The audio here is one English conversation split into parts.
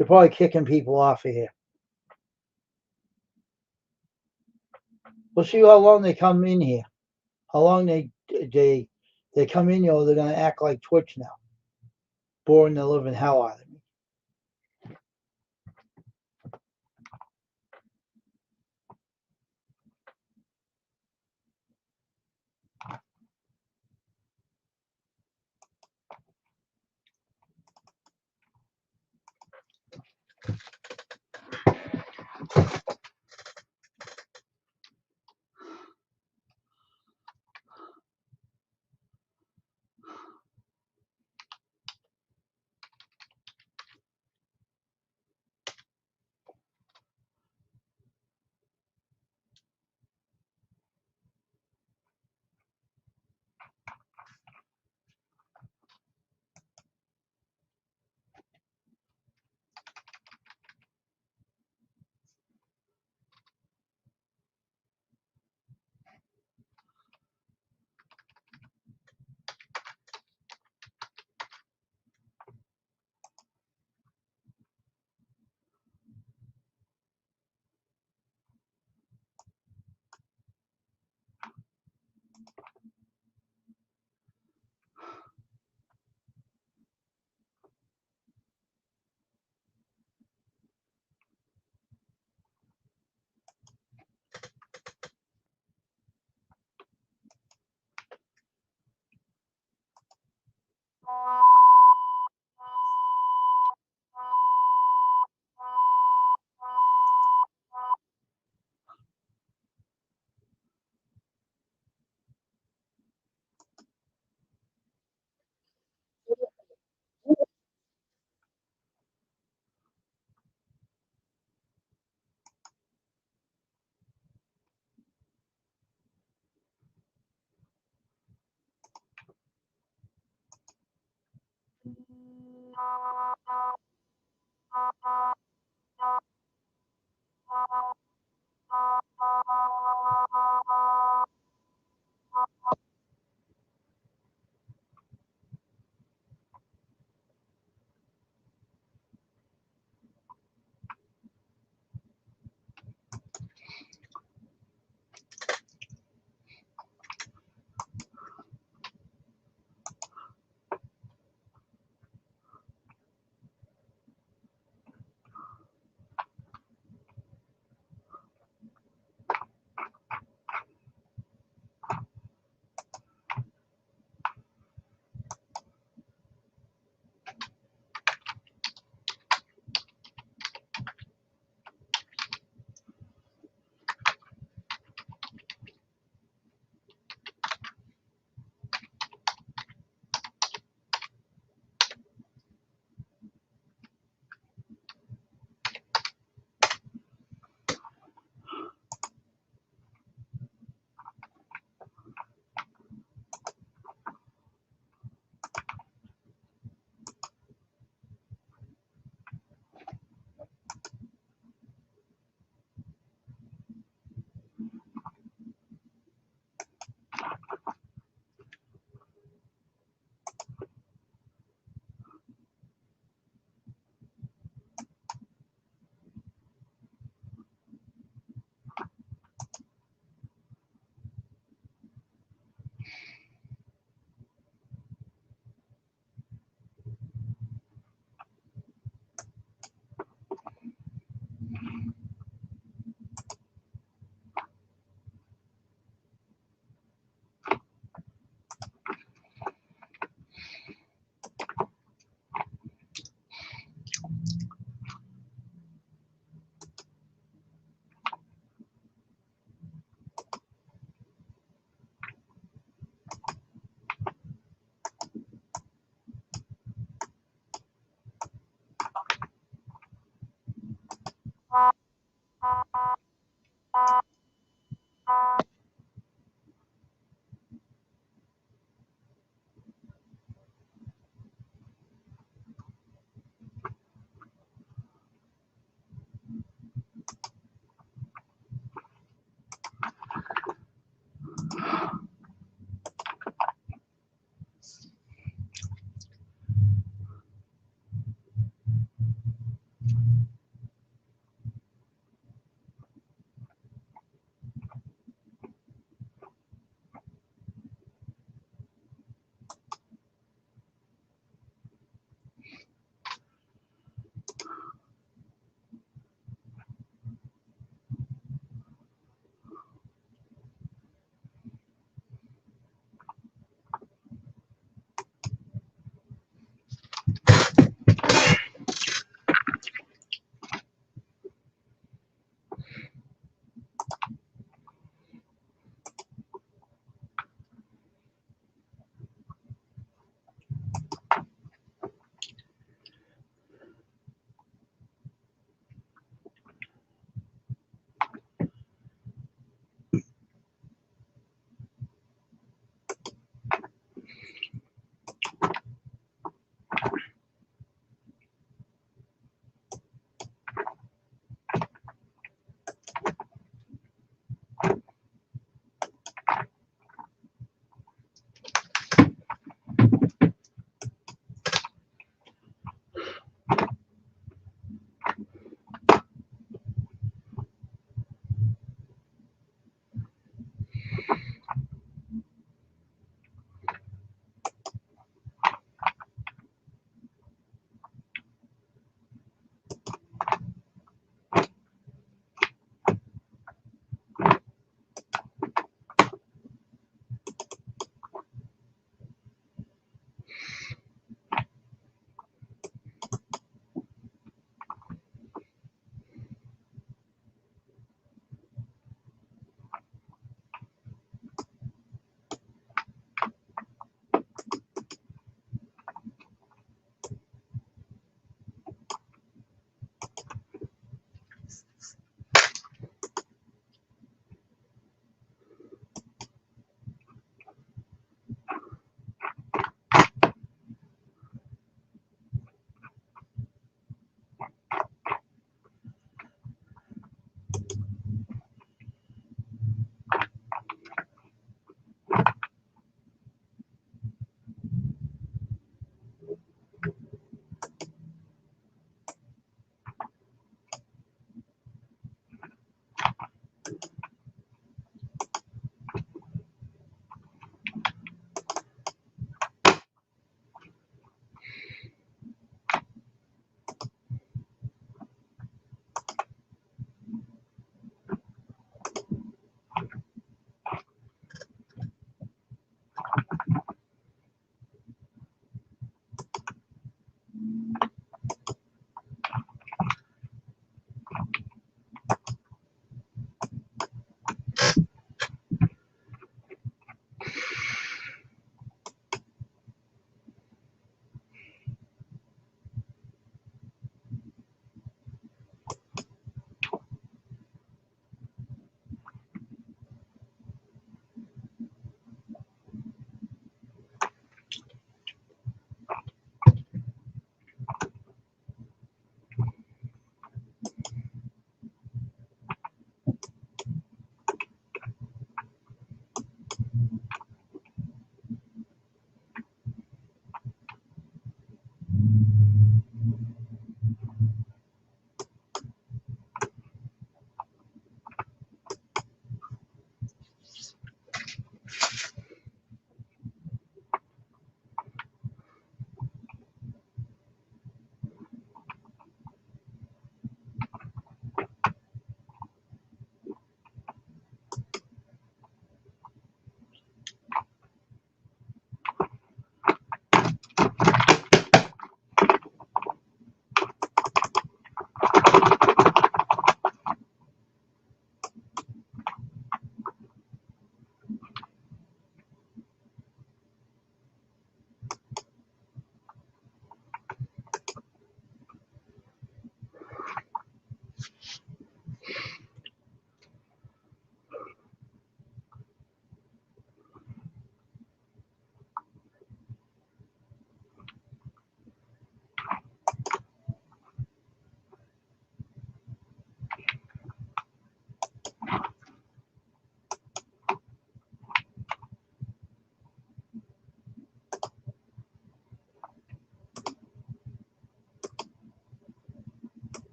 They're probably kicking people off of here. We'll see how long they come in here. How long they come in here, or they're gonna act like Twitch now, boring the living hell out of me.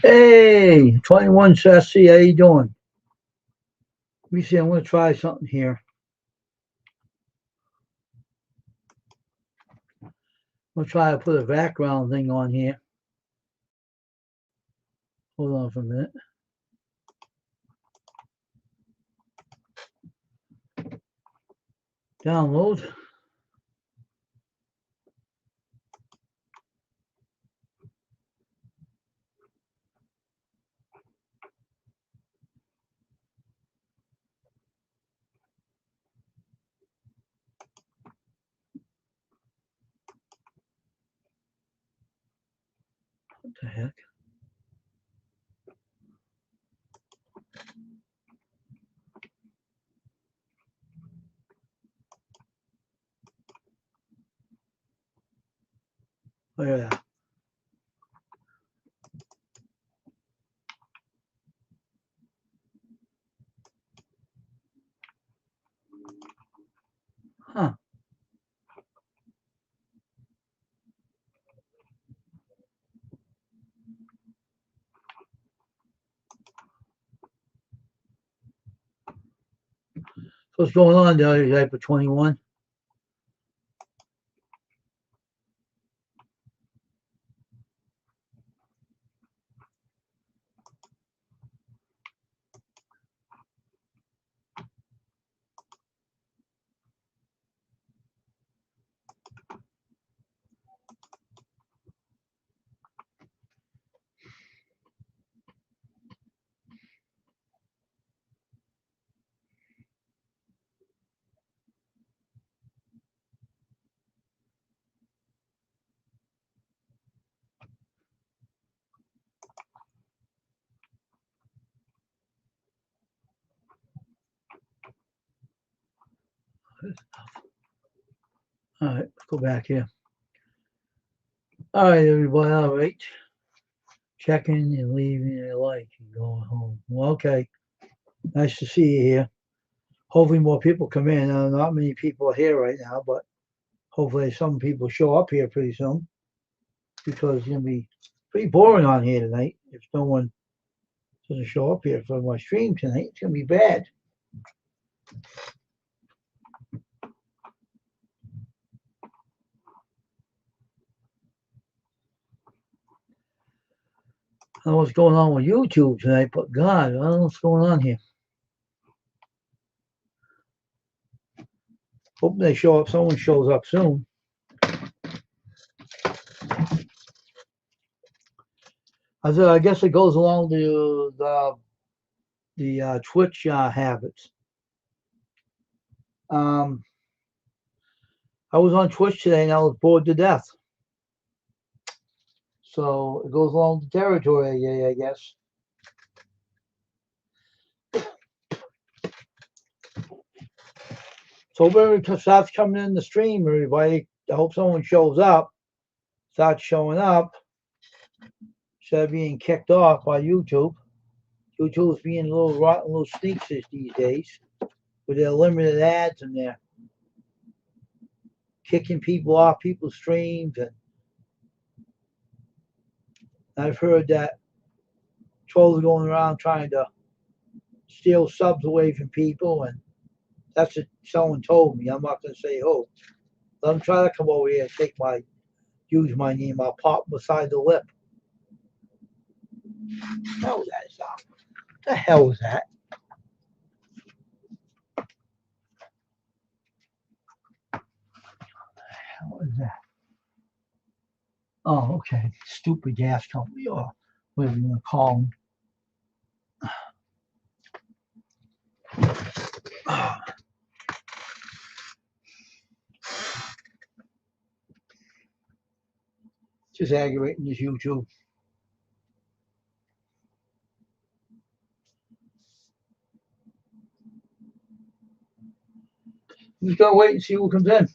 Hey, 21 Sassy, how you doing? Let me see, I'm going to try something here. I'm going to try to put a background thing on here. Hold on for a minute. Download. What the heck? Oh, yeah. Huh. So what's going on there, type of 21? All right, let's go back here. All right, everybody. All right. Checking and leaving a like and going home. Well, okay. Nice to see you here. Hopefully more people come in. Not many people are here right now, but hopefully some people show up here pretty soon because it's going to be pretty boring on here tonight. If no one doesn't show up here for my stream tonight, it's going to be bad. I don't know what's going on with YouTube tonight, but God, I don't know what's going on here. Hope they show up. Someone shows up soon. I guess it goes along the Twitch habits. I was on Twitch today and I was bored to death. So it goes along the territory, I guess. So hope everybody starts coming in the stream, everybody. I hope someone shows up, starts showing up, instead of being kicked off by YouTube. YouTube's being a little rotten, little sneaks these days with their limited ads and their kicking people off people's streams. And I've heard that trolls are going around trying to steal subs away from people, and that's what someone told me. I'm not going to say who. Let them try to come over here and use my name. I'll pop them beside the lip. What the hell was that sound? What the hell was that? What is that? Oh, okay. Stupid gas company, or whatever you want to call them. Just aggravating this YouTube. I'm just gonna wait and see who comes in.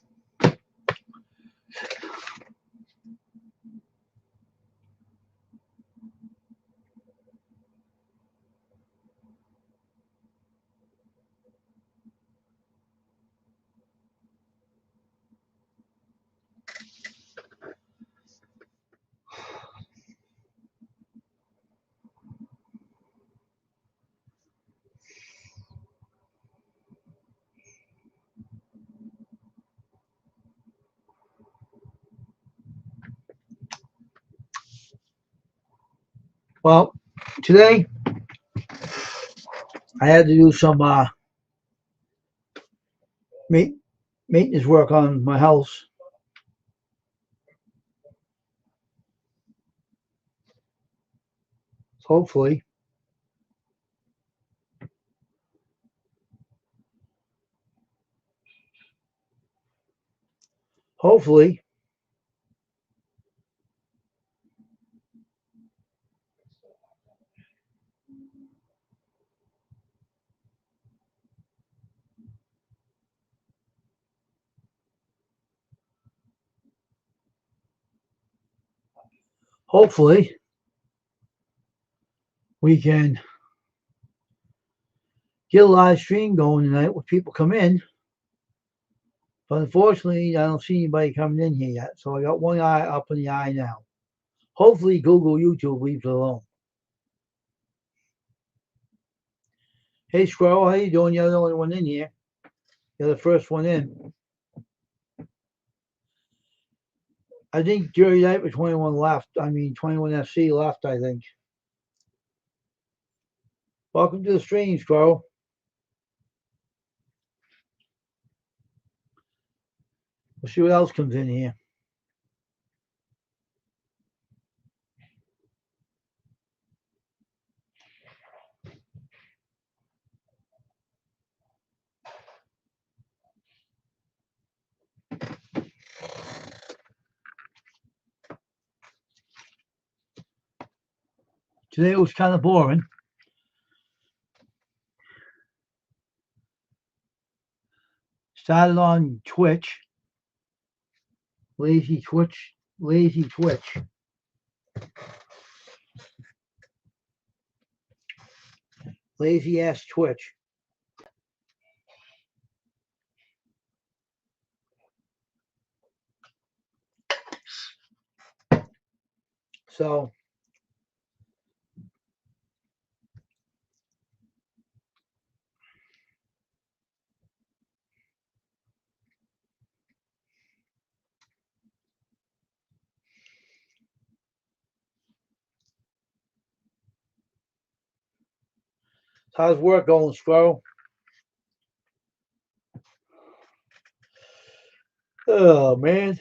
Well, today I had to do some maintenance work on my house. Hopefully, hopefully, hopefully, we can get a live stream going tonight with people come in. But unfortunately, I don't see anybody coming in here yet. So I got one eye up in the eye now. Hopefully, Google YouTube leaves it alone. Hey, Squirrel, how you doing? You're the only one in here. You're the first one in. I think Jerry Knight was 21 left. 21 FC left, I think. Welcome to the stream, Squirrel. We'll see what else comes in here. Today was kind of boring. Started on Twitch. Lazy Twitch. Lazy ass Twitch. So how's work going, Squirrel? Oh man.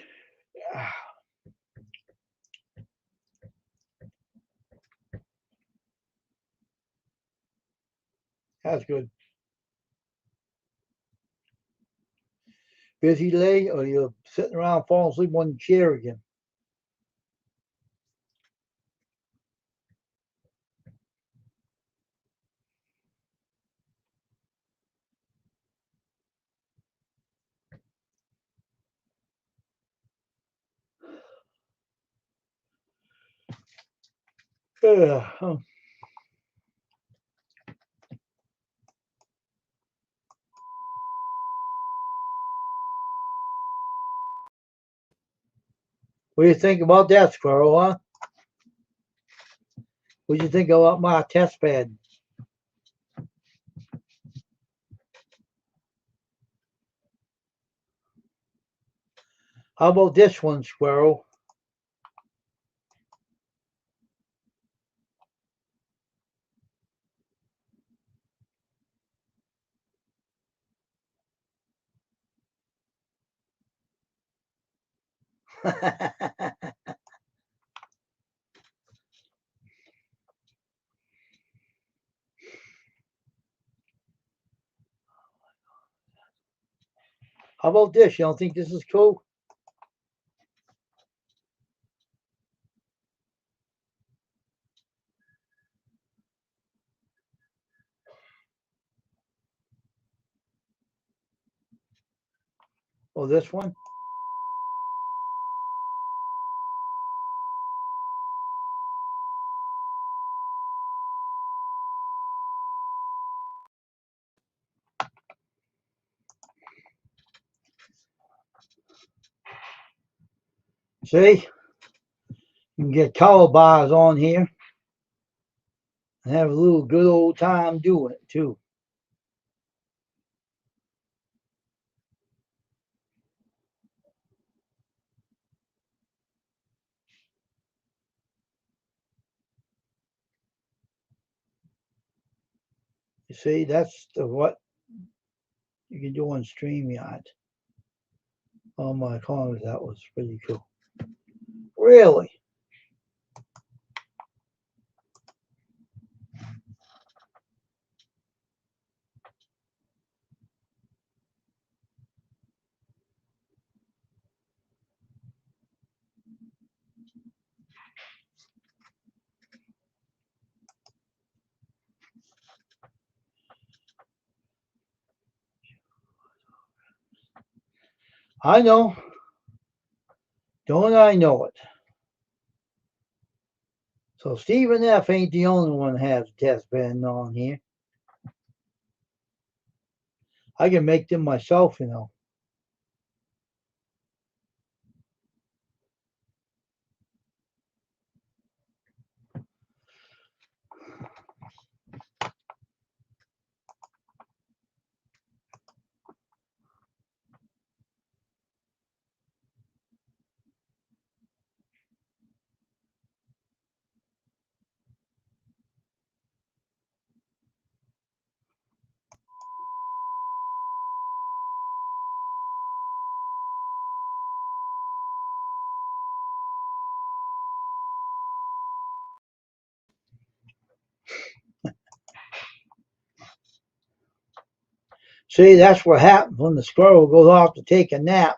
That's good. Busy today, or you're sitting around falling asleep on the chair again? What do you think about that, Squirrel, huh? What do you think about my test pad? How about this one, Squirrel? How about this? You don't think this is cool? Oh, this one? See? You can get color bars on here and have a little good old time doing it too. see, that's what you can do on StreamYard. Oh my God, that was pretty cool. Really? I know. Don't I know it? So Stephen F. ain't the only one that has test bed on here. I can make them myself, you know. See, that's what happens when the squirrel goes off to take a nap.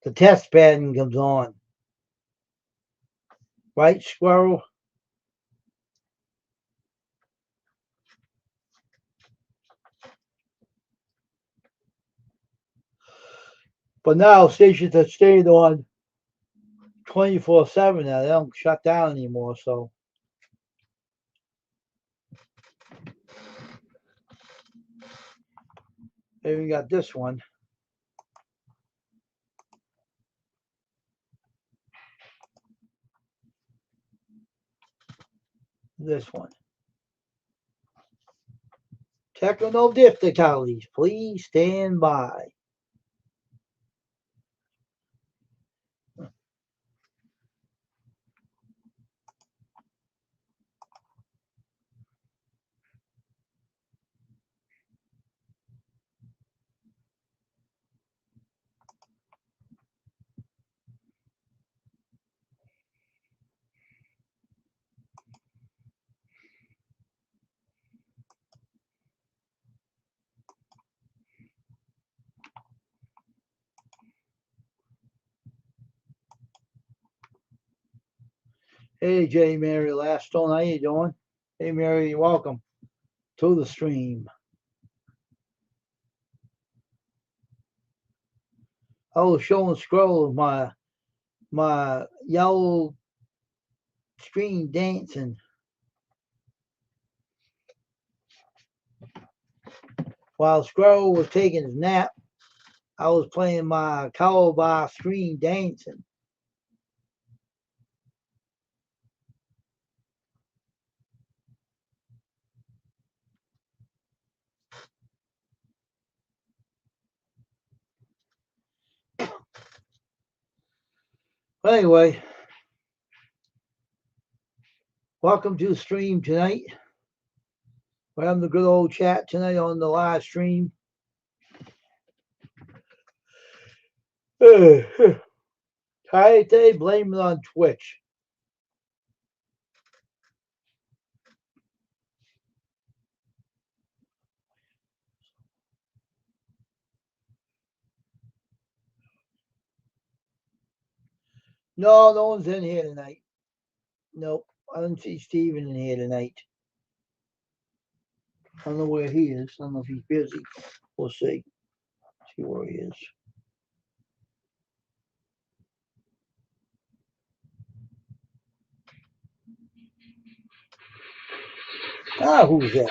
The test pattern comes on. Right, squirrel? But now stations that stayed on 24/7 now, they don't shut down anymore, so. Then we got this one. This one. Technical difficulties. Please stand by. Hey, J. Mary Lastone, how you doing? Hey, Mary, welcome to the stream. I was showing Scroll my yellow screen dancing. While Scroll was taking his nap, I was playing my cowboy screen dancing. But anyway, welcome to the stream tonight. We're having a good old chat tonight on the live stream. Tired day, blame it on Twitch. No, no one's in here tonight. Nope, I don't see Steven in here tonight. I don't know where he is. I don't know if he's busy. We'll see. See where he is. Who's that?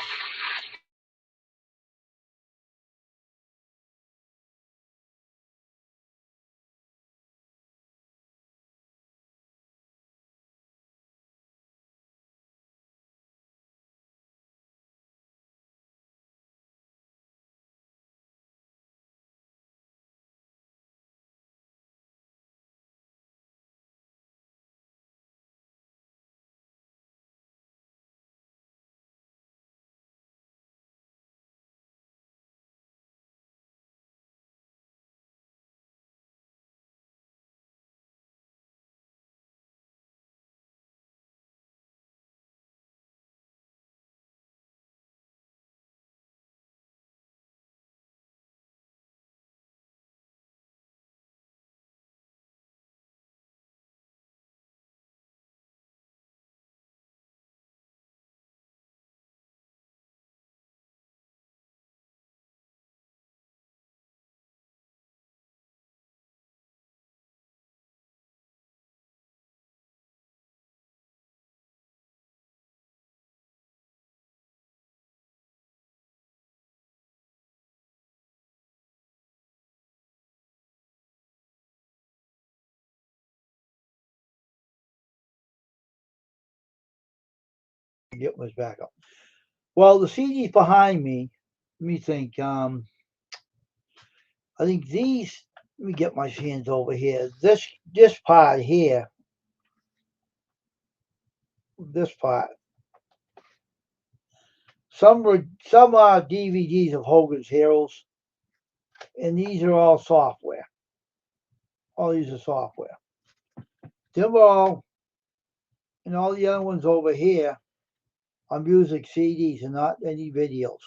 get this back up. Well, the CD's behind me. Let me think. I think these. Let me get my hands over here. This part here. This part. Some DVDs of Hogan's Heroes, and these are all software. All these are software. Them all, and all the other ones over here are music CDs and not any videos.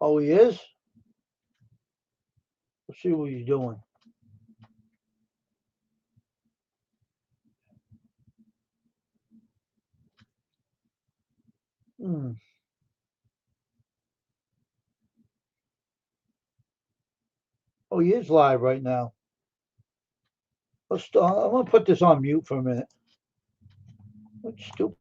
Oh, he is? Let's see what he's doing. Oh, he is live right now. I'm going to put this on mute for a minute. What's stupid?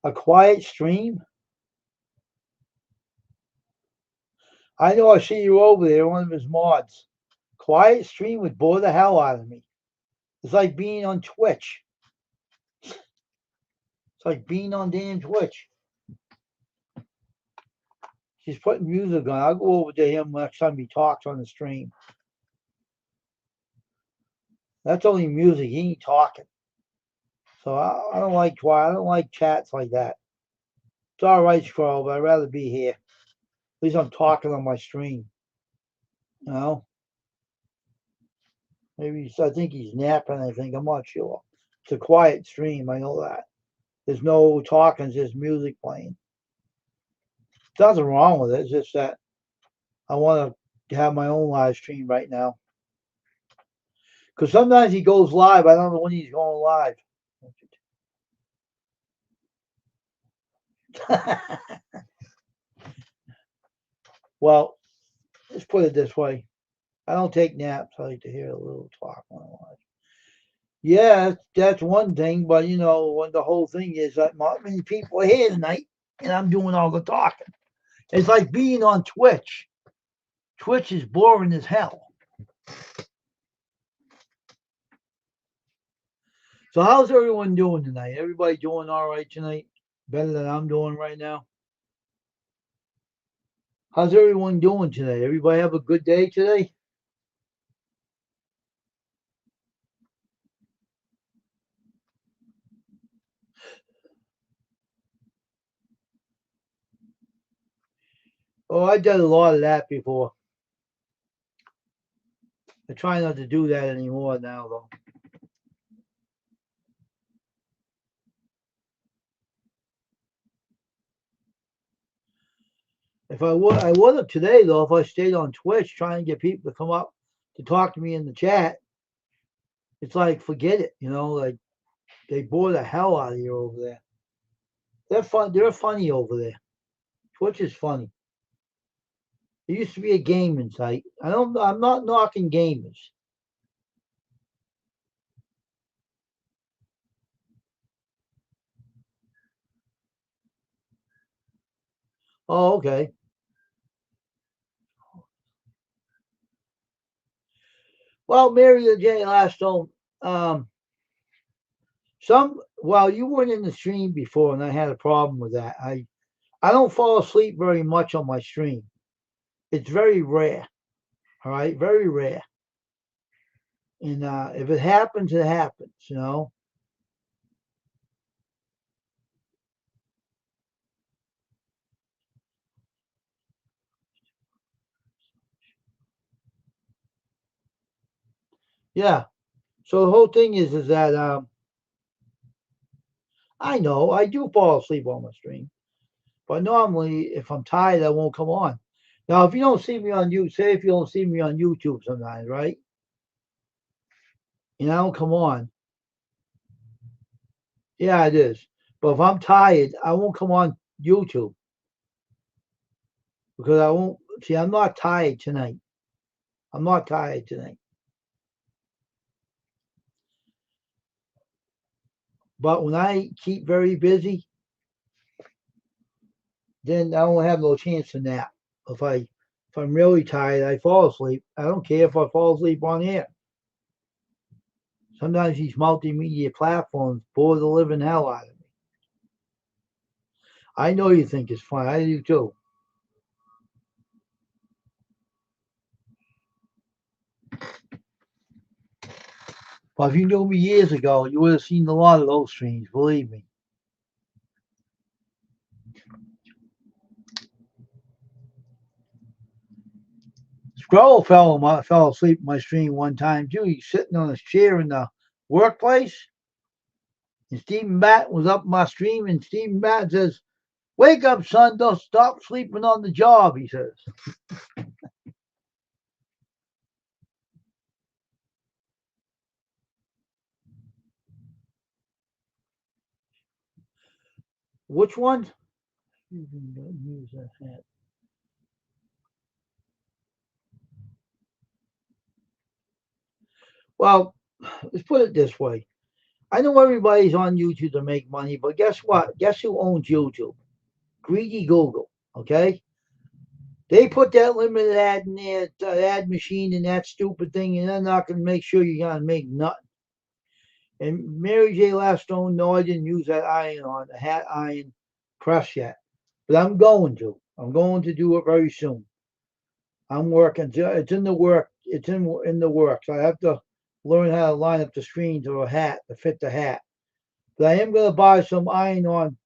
A quiet stream? I know I see you over there, one of his mods. Quiet stream would bore the hell out of me. It's like being on Twitch. It's like being on damn Twitch. He's putting music on. I'll go over to him next time he talks on the stream. That's only music. He ain't talking. So I don't like I don't like chats like that. It's all right, Scroll, but I'd rather be here. At least I'm talking on my stream. You know? Maybe I think he's napping. I'm not sure. It's a quiet stream. I know that. There's no talking. There's music playing. There's nothing wrong with it. It's just that I want to have my own live stream right now. Because sometimes he goes live. I don't know when he's going live. Well, let's put it this way. I don't take naps. I like to hear a little talk when I watch. Yeah, that's one thing. But, you know, when the whole thing is that not many people are here tonight, and I'm doing all the talking. It's like being on Twitch. Twitch is boring as hell. So how's everyone doing tonight? Everybody doing all right tonight? Better than I'm doing right now? How's everyone doing today? Everybody have a good day today? Oh, I did a lot of that before. I try not to do that anymore now, though. If I would have today, though, if I stayed on Twitch trying to get people to come up to talk to me in the chat. It's like, forget it, you know, like they bore the hell out of you over there. They're fun. They're funny over there. Twitch is funny. It used to be a gaming site. I'm not knocking gamers. Oh, okay. Well, Mary J. Lastone, well, you weren't in the stream before, and I had a problem with that. I don't fall asleep very much on my stream. It's very rare. All right, very rare. And if it happens, it happens. You know. Yeah. So the whole thing is that I know I do fall asleep on my stream, but normally if I'm tired, I won't come on. Now, if you don't see me on YouTube, say if you don't see me on YouTube sometimes, right? And I don't come on, yeah, it is. But if I'm tired, I won't come on YouTube because I won't. See, I'm not tired tonight. I'm not tired tonight. But when I keep very busy, then I won't have no chance to nap. If I'm really tired, I fall asleep. I don't care if I fall asleep on air. Sometimes these multimedia platforms bore the living hell out of me. I know you think it's fun. I do too. But if you knew me years ago, you would have seen a lot of those streams, believe me. Scroll fell asleep in my stream one time too. He's sitting on his chair in the workplace, and Stephen Batt was up my stream, and Stephen Batt says, "Wake up, son! Don't stop sleeping on the job," he says. Which one? Use that hat. Well, let's put it this way. I know everybody's on YouTube to make money, but guess what? Guess who owns YouTube? Greedy Google. Okay? They put that limited ad in there, ad machine and that stupid thing, and they're not going to make sure you're going to make nothing. And Mary J. Lastone, no, I didn't use that iron on the hat iron press yet, but I'm going to. I'm going to do it very soon. I'm working. It's in the work. It's in the works. I have to learn how to line up the screen to a hat to fit the hat. But I am going to buy some iron-on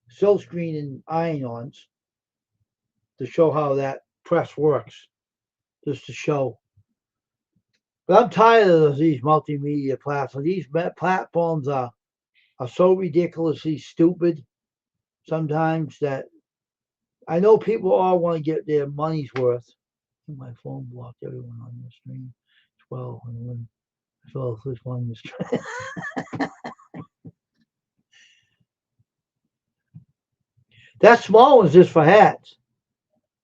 silk screen and iron-ons to show how that press works, just to show. But I'm tired of these multimedia platforms. These platforms are so ridiculously stupid sometimes that I know people all want to get their money's worth. My phone blocked everyone on the stream. 12 and when I fell asleep on the stream. That small one's just for hats.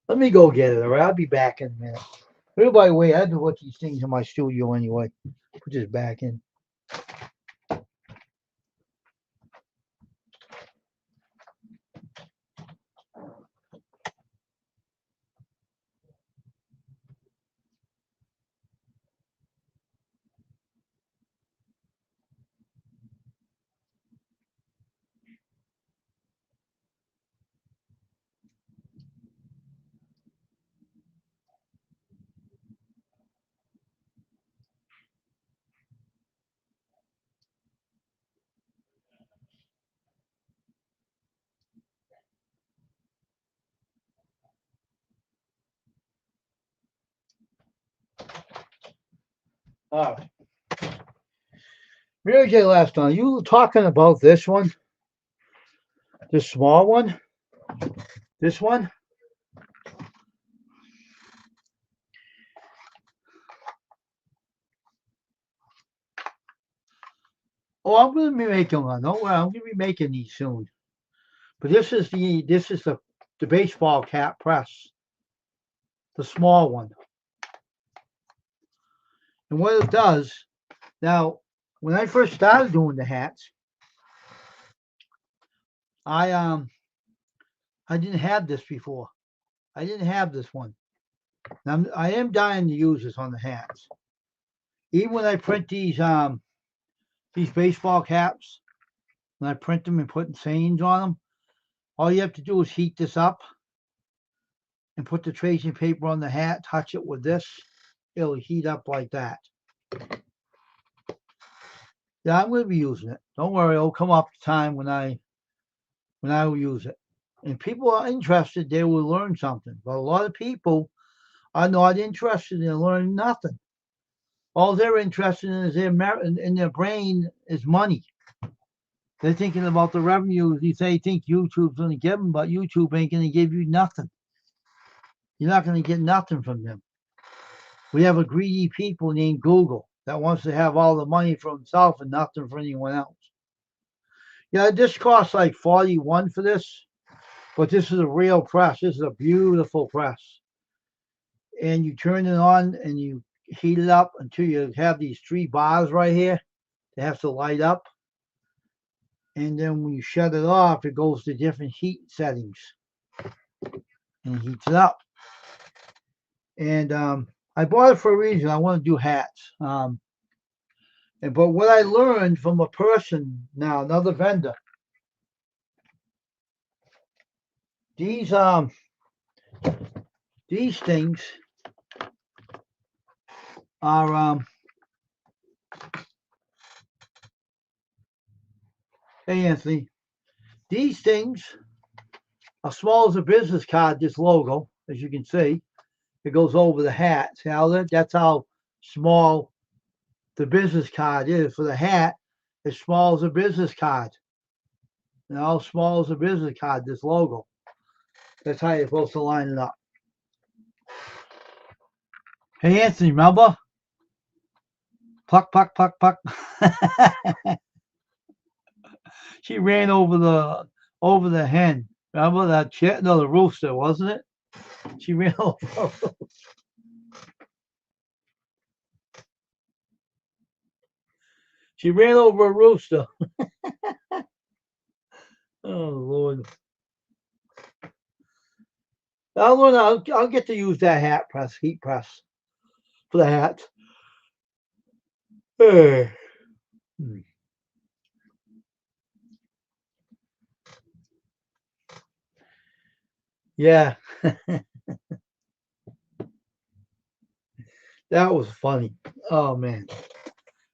Let me go get it, all right? I'll be back in a minute. Everybody wait, I have to put these things in my studio anyway. Put this back in. All right. Mary J. Last time, you were talking about this one? This small one? This one? Oh, I'm going to be making one. Don't worry, I'm going to be making these soon. But this is the baseball cap press, the small one. And what it does now, when I first started doing the hats, I didn't have this before. I didn't have this one. Now, I am dying to use this on the hats. Even when I print these baseball caps, when I print them and put sayings on them, all you have to do is heat this up and put the tracing paper on the hat, touch it with this, it'll heat up like that. Yeah, I'm going to be using it. Don't worry, it'll come up time when I will use it. And people are interested, they will learn something. But a lot of people are not interested in learning nothing. All they're interested in is in their brain is money. They're thinking about the revenue. They think YouTube's going to give them, but YouTube ain't going to give you nothing. You're not going to get nothing from them. We have a greedy people named Google that wants to have all the money for himself and nothing for anyone else. Yeah, this costs like $41 for this, but this is a real press. This is a beautiful press. And you turn it on and you heat it up until you have these 3 bars right here. They have to light up. And then when you shut it off, it goes to different heat settings and heats it up. And I bought it for a reason. I want to do hats. But what I learned from a person now, another vendor, these things are hey Anthony, these things are small as a business card. This logo, as you can see, it goes over the hat. See how that's how small the business card is. For the hat, as small as a business card. You know, small as a business card, this logo. That's how you're supposed to line it up. Hey, Anthony, remember? Pluck, pluck, pluck, pluck. She ran over the hen. Remember that chick? No, the rooster, wasn't it? She ran over. She ran over a rooster. Oh Lord! I'll get to use that heat press for the hat. Hey. Yeah, that was funny. Oh man,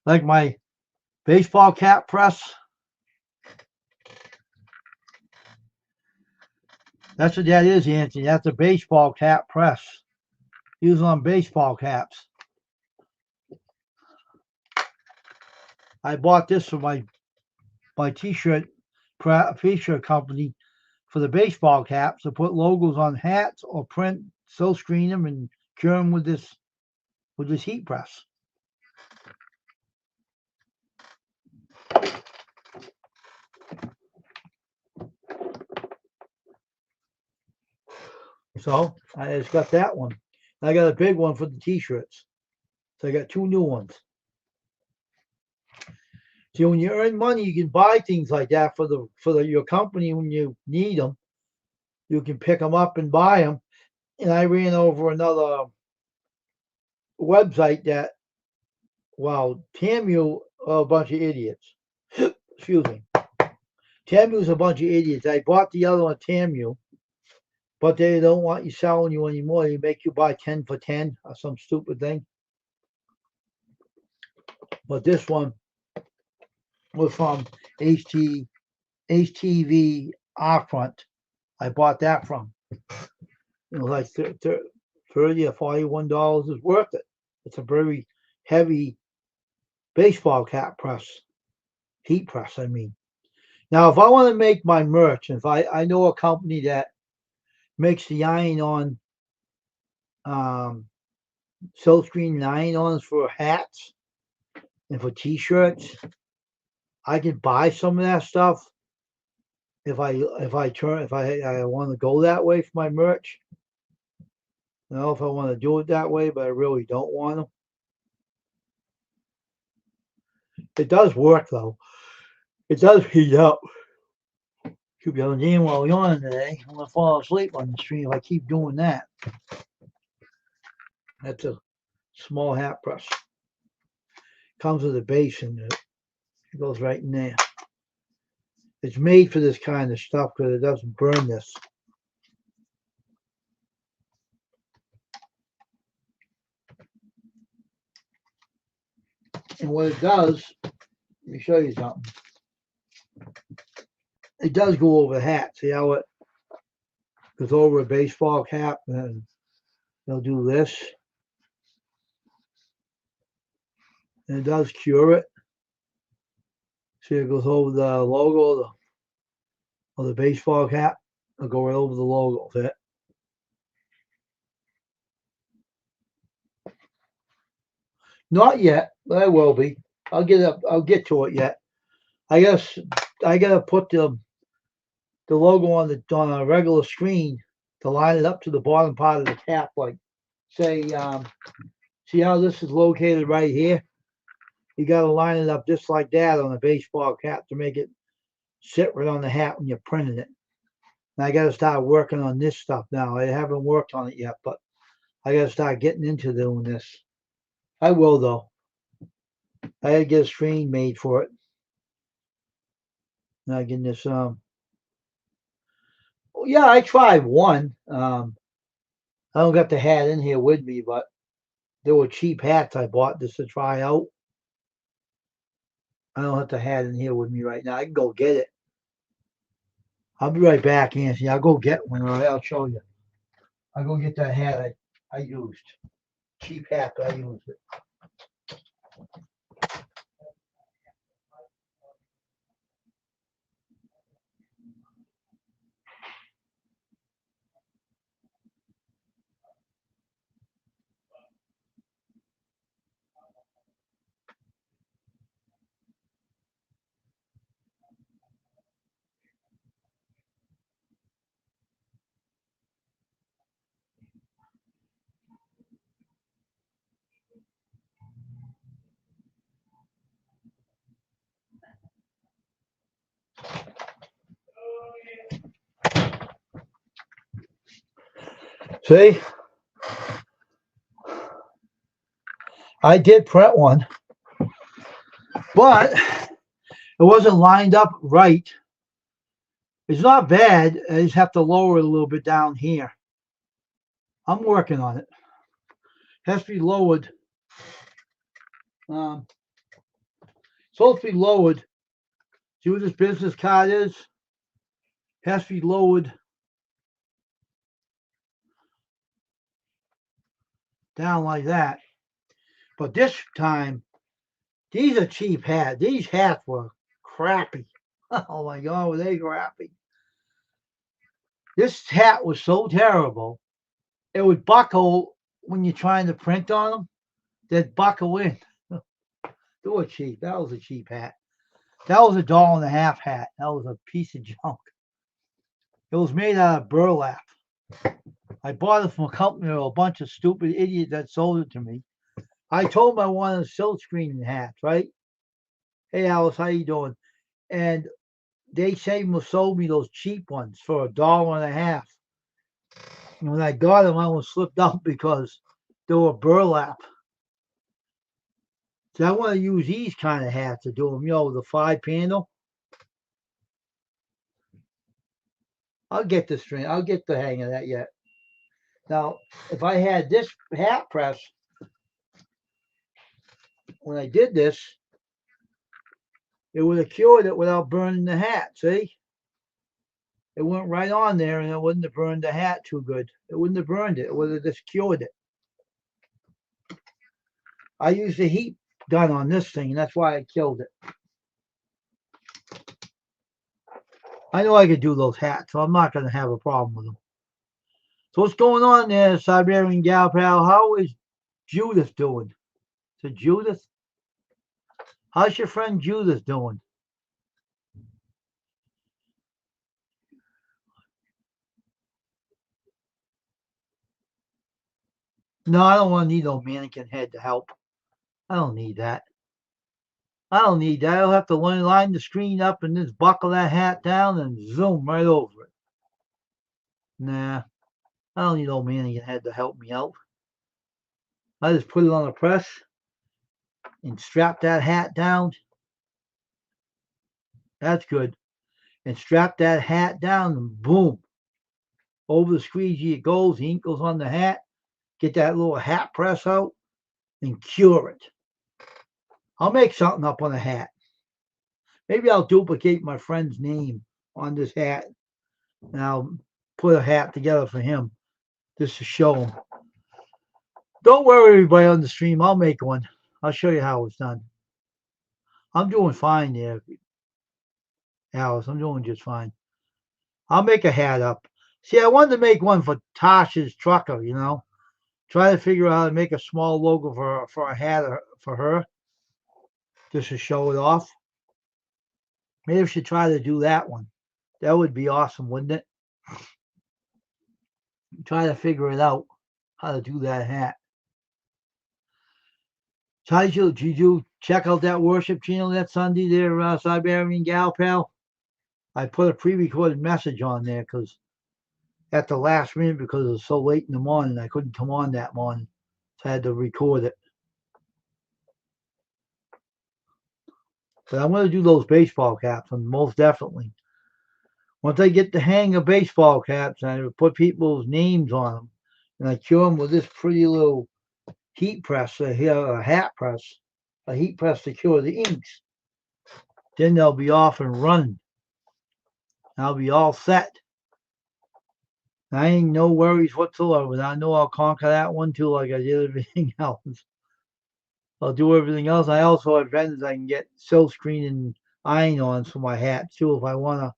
like my baseball cap press. That's what that is, Anthony. That's a baseball cap press. Used on baseball caps. I bought this for my t-shirt company for the baseball caps to put logos on hats or print, silk screen them and cure them with this heat press. So I just got that one. I got a big one for the t-shirts. So I got 2 new ones. See, when you earn money, you can buy things like that for your company when you need them. You can pick them up and buy them. And I ran over another website that, well, Temu are a bunch of idiots. Excuse me. Temu's a bunch of idiots. I bought the other one, Temu, but they don't want you selling you anymore. They make you buy 10 for 10 or some stupid thing. But this one was from HTV R-Front. I bought that from. It was like $30 or $41 is worth it. It's a very heavy baseball cap press, heat press, I mean. Now, if I want to make my merch, if I know a company that makes the iron-on silkscreen iron-ons for hats and for t-shirts, I could buy some of that stuff if I want to go that way for my merch. You know, if I want to do it that way, but I really don't want to. It does work though. It does heat up. Keep your name while you're on today. I'm gonna fall asleep on the stream if I keep doing that. That's a small hat press. Comes with a base in it. It goes right in there. It's made for this kind of stuff because it doesn't burn this. And what it does, let me show you something. It does go over hats. See how it goes over a baseball cap, and they'll do this. And it does cure it. See, it goes over the logo of the baseball cap. It'll go right over the logo. That. Not yet, but I will be. I'll get to it yet. I guess I gotta put the logo on a regular screen to line it up to the bottom part of the cap. Like, say, see how this is located right here? You got to line it up just like that on a baseball cap to make it sit right on the hat when you're printing it. And I got to start working on this stuff now. I haven't worked on it yet, but I got to start getting into doing this. I will, though. I had to get a screen made for it. Now getting this. Yeah, I tried one. I don't got the hat in here with me, but there were cheap hats I bought just to try out. I don't have the hat in here with me right now. I can go get it. I'll be right back, Anthony. I'll go get one. All right, I'll show you. I'll go get that hat I used. Cheap hat, but I used it. See? I did print one, but it wasn't lined up right. It's not bad. I just have to lower it a little bit down here. I'm working on it. It has to be lowered. Supposed to be lowered. See what this business card is? It has to be lowered down like that. But this time, these are cheap hats. These hats were crappy. Oh my God, were they crappy? This hat was so terrible. It would buckle when you're trying to print on them. They'd buckle in. They were cheap. That was a cheap hat. That was $1.50 hat. That was a piece of junk. It was made out of burlap. I bought it from a company or a bunch of stupid idiots that sold it to me. I told them I wanted silk screening hats, right? Hey Alice, how you doing? And they sold me those cheap ones for $1.50. And when I got them, I almost slipped out because they were burlap. So I want to use these kind of hats to do them, the 5-panel. I'll get the string. I'll get the hang of that yet. Now, if I had this hat press, when I did this, it would have cured it without burning the hat, see? It went right on there and it wouldn't have burned the hat too good. It wouldn't have burned it. It would have just cured it. I used a heat gun on this thing, and that's why I killed it. I know I could do those hats, so I'm not going to have a problem with them. So what's going on there, Siberian Gal Pal? How is Judith doing? Is it Judith? How's your friend Judith doing? No, I don't want to need no mannequin head to help. I don't need that. I don't need that. I'll have to line the screen up and just buckle that hat down and zoom right over it. Nah, I don't need no mannequin head to help me out. I just put it on a press and strap that hat down. That's good. And strap that hat down and boom. Over the squeegee it goes. The ink goes on the hat. Get that little hat press out and cure it. I'll make something up on a hat. Maybe I'll duplicate my friend's name on this hat. And I'll put a hat together for him just to show him. Don't worry, everybody on the stream. I'll make one. I'll show you how it's done. I'm doing fine there. Alice, I'm doing just fine. I'll make a hat up. See, I wanted to make one for Tasha's trucker, you know. Try to figure out how to make a small logo for a hat for her, just to show it off. Maybe we should try to do that one. That would be awesome, wouldn't it? Try to figure it out how to do that hat. Taiju, did you check out that worship channel that Sunday there, Siberian Gal Pal? I put a pre-recorded message on there because at the last minute, because it was so late in the morning, I couldn't come on that morning, so I had to record it. But I'm going to do those baseball caps, and most definitely. Once I get the hang of baseball caps, I put people's names on them, and I cure them with this pretty little heat press here, a hat press, a heat press to cure the inks. Then they'll be off and running. I'll be all set. I ain't no worries whatsoever. I know I'll conquer that one too, like I did everything else. I'll do everything else. I also have vendors I can get silk screen and iron-ons for my hats too. If I want to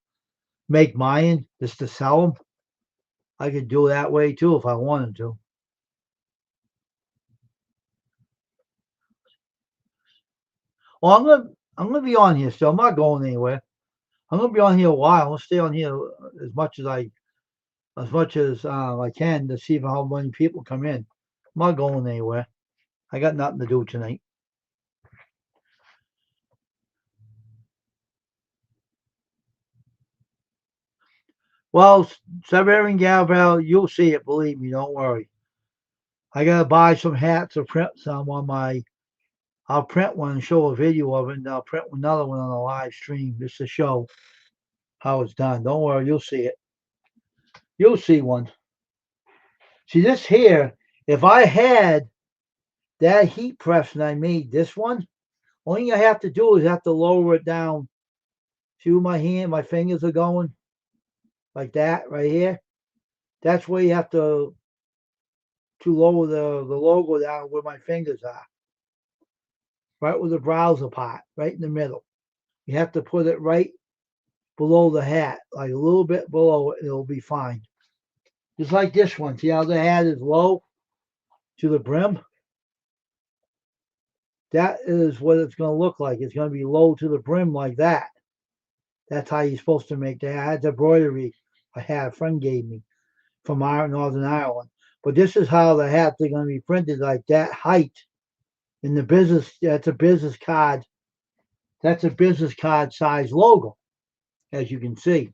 make mine just to sell them, I could do it that way too if I wanted to. Well, I'm gonna be on here still. I'm not going anywhere. I'm gonna be on here a while. I'm gonna stay on here as much as I can to see how many people come in. I'm not going anywhere. I got nothing to do tonight. Well, Siberian Gal, you'll see it. Believe me, don't worry. I gotta buy some hats or print some on my. I'll print one and show a video of it, and I'll print another one on a live stream just to show how it's done. Don't worry, you'll see it. You'll see one. See this here. If I had that heat press and I made this one, only thing I have to do is have to lower it down. See where my fingers are going? Like that right here. That's where you have to lower the logo down where my fingers are. Right where the browser part, right in the middle. You have to put it right below the hat, like a little bit below it, it'll be fine. Just like this one. See how the hat is low to the brim? That is what it's going to look like. It's going to be low to the brim like that. That's how you're supposed to make that. That's embroidery I had a friend gave me from Northern Ireland. But this is how the hats are going to be printed, like that height. In the business, that's a business card. That's a business card size logo, as you can see.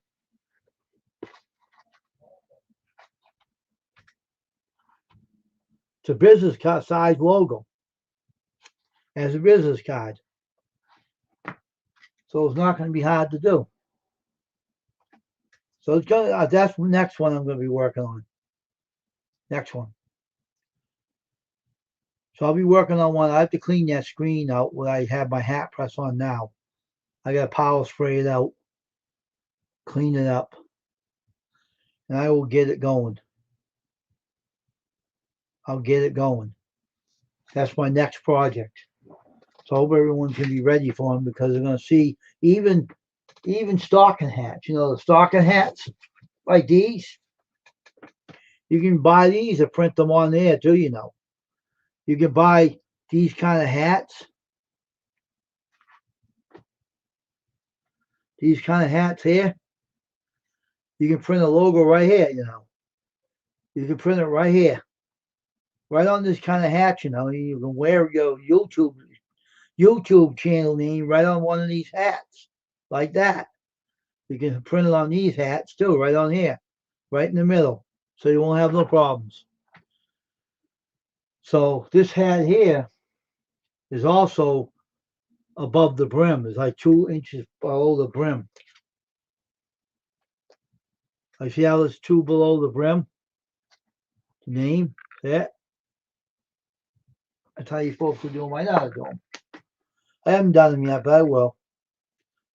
It's a business card size logo as a business card. So it's not going to be hard to do. So it's gonna. That's the next one I'm going to be working on. Next one. So I'll be working on one. I have to clean that screen out where I have my hat press on now. I got to power spray it out, clean it up, and I will get it going. I'll get it going. That's my next project. So I hope everyone's going to be ready for them because they're going to see even stocking hats. You know, the stocking hats like these. You can buy these and print them on there too, you know. You can buy these kind of hats. These kind of hats here. You can print a logo right here, you know. You can print it right here. Right on this kind of hat, you know. You can wear your YouTube channel name right on one of these hats. Like that. You can print it on these hats too, right on here. Right in the middle. So you won't have no problems. So this hat here is also above the brim. It's like 2 inches below the brim. I see how it's 2 below the brim. Name that. That's how you're supposed to do them. I know how to do them. I haven't done them yet, but I will.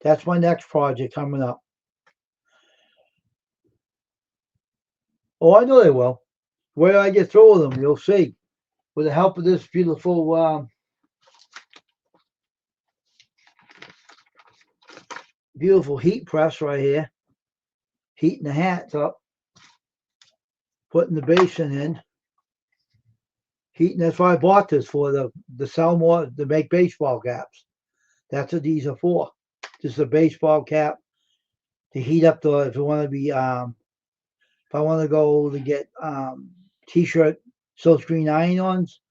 That's my next project coming up. Oh, I know they will. Where I get through with them, you'll see. With the help of this beautiful Beautiful heat press right here. Heating the hats up. Putting the basin in. Heating, that's why I bought this for, the sell more, to make baseball caps. That's what these are for. This is a baseball cap to heat up the, if you want to be, if I want to go to get t-shirt silkscreen iron-ons,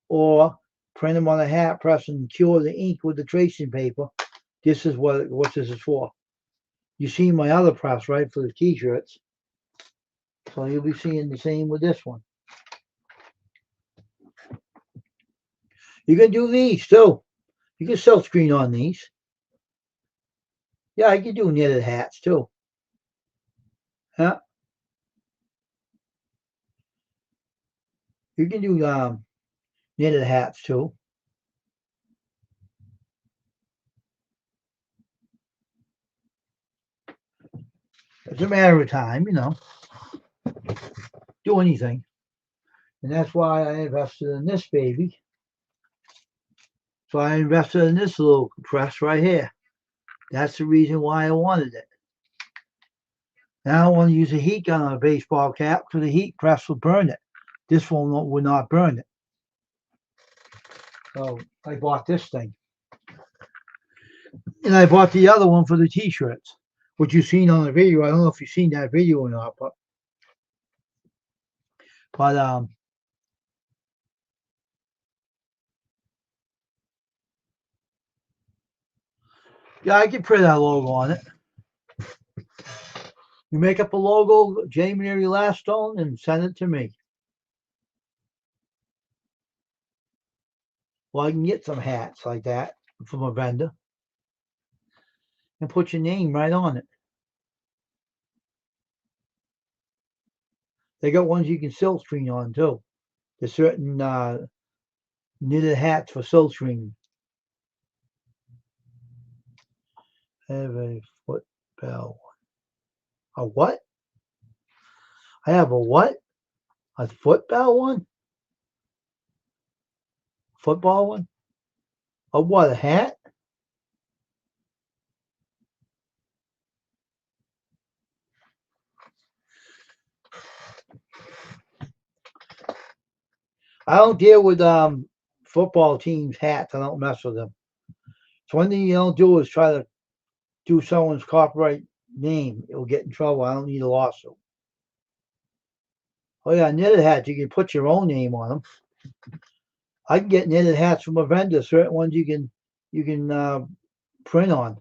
or print them on a hat press and cure the ink with the tracing paper. This is what this is for. You see my other press, right, for the t-shirts. So you'll be seeing the same with this one. You can do these too. You can silkscreen on these. Yeah, I can do knitted hats too. Yeah. You can do knitted hats too. It's a matter of time, do anything. And that's why I invested in this baby. So I invested in this little press right here. That's the reason why I wanted it. Now I don't want to use a heat gun on a baseball cap because the heat press will burn it. This one will not burn it. So I bought this thing. And I bought the other one for the t-shirts, which you've seen on the video. I don't know if you've seen that video or not, but yeah, I can print that logo on it. You make up a logo, J. Mary Lastone, and send it to me. Well, I can get some hats like that from a vendor and put your name right on it. They got ones you can silkscreen on too. There's certain knitted hats for silkscreen. I have a football one. A what? I have a what? A football one? Football one? A what? A hat? I don't deal with football teams' hats. I don't mess with them. So one thing you don't do is try to do someone's copyright name. You'll get in trouble. I don't need a lawsuit. Oh yeah, knitted hats. You can put your own name on them. I can get knitted hats from a vendor. Certain ones you can print on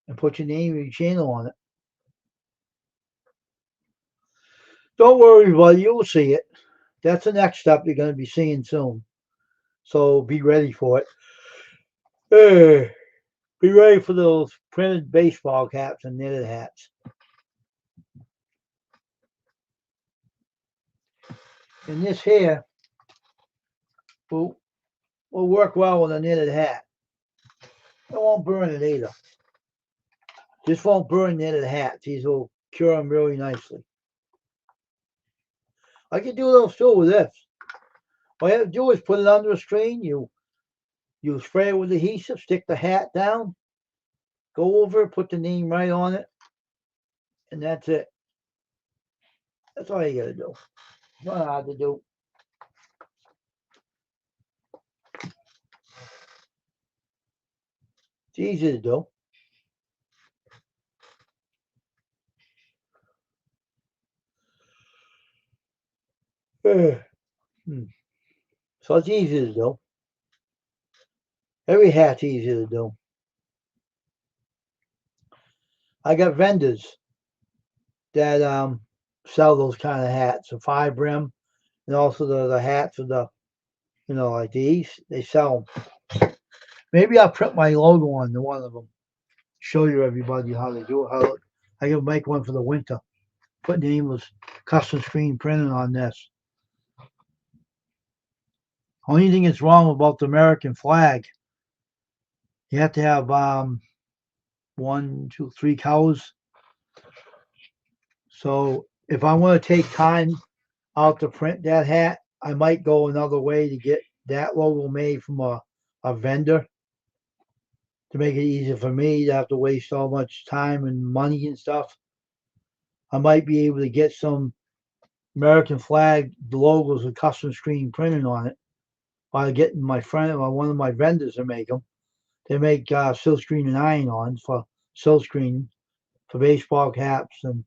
and put your name and your channel on it. Don't worry, buddy. You'll see it. That's the next step you're going to be seeing soon. So be ready for it. Be ready for those printed baseball caps and knitted hats. And this here will work well with a knitted hat. It won't burn it either. This won't burn knitted hats. These will cure them really nicely. I can do those too with this. All you have to do is put it under a screen. You spray it with adhesive, stick the hat down, go over it, put the name right on it, and that's it. That's all you gotta do. It's not hard to do. It's easy to do. So it's easy to do. Every hat's easy to do. I got vendors that sell those kind of hats, the 5 brim, and also the hats with the, like these. They sell them. Maybe I'll print my logo on one of them. Show you everybody how they do it. I can make one for the winter. Put nameless custom screen printing on this. Only thing that's wrong about the American flag, you have to have 1, 2, 3 colors. So if I want to take time out to print that hat, I might go another way to get that logo made from a vendor. to make it easier for me to have to waste so much time and money and stuff. I might be able to get some American flag logos with custom screen printing on it by getting my friend or one of my vendors to make them. They make silk screen and iron-ons for silk screen for baseball caps and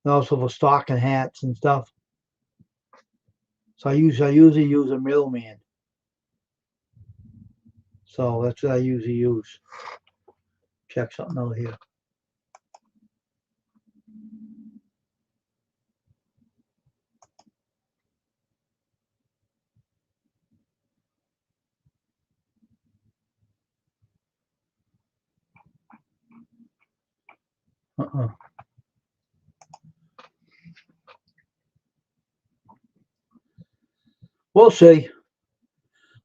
also for stocking hats and stuff. So I usually use a middleman. So that's what I usually use. Check something out here. Uh-uh. We'll see.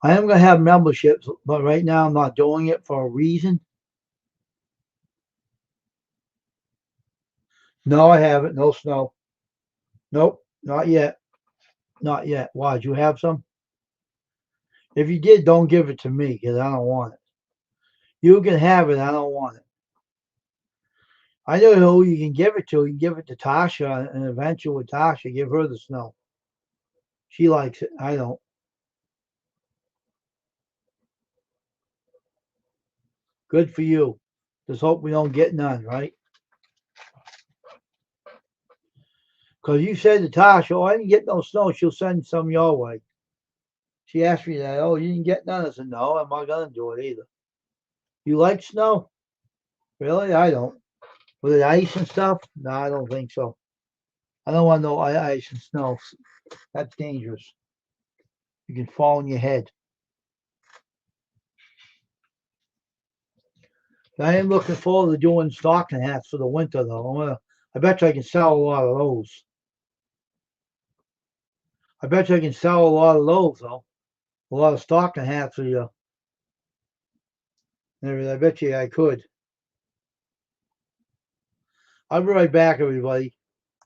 I am going to have memberships, but right now I'm not doing it for a reason. No, I haven't. No snow. Nope, not yet. Not yet. Why? Do you have some? If you did, don't give it to me because I don't want it. You can have it. I don't want it. I know who you can give it to. You can give it to Tasha, and eventually with Tasha, give her the snow. She likes it. I don't. Good for you. Just hope we don't get none, right? Because you said to Tasha, oh, I didn't get no snow. She'll send some your way. She asked me that. Oh, you didn't get none. I said, no, I'm not going to do it either. You like snow? Really? I don't. With it ice and stuff? No, I don't think so. I don't want no ice and snow. That's dangerous. You can fall on your head. I am looking forward to doing stocking hats for the winter, though. I bet you I can sell a lot of those. I bet you I can sell a lot of those, though. A lot of stocking hats for you. I bet you I could. I'll be right back, everybody.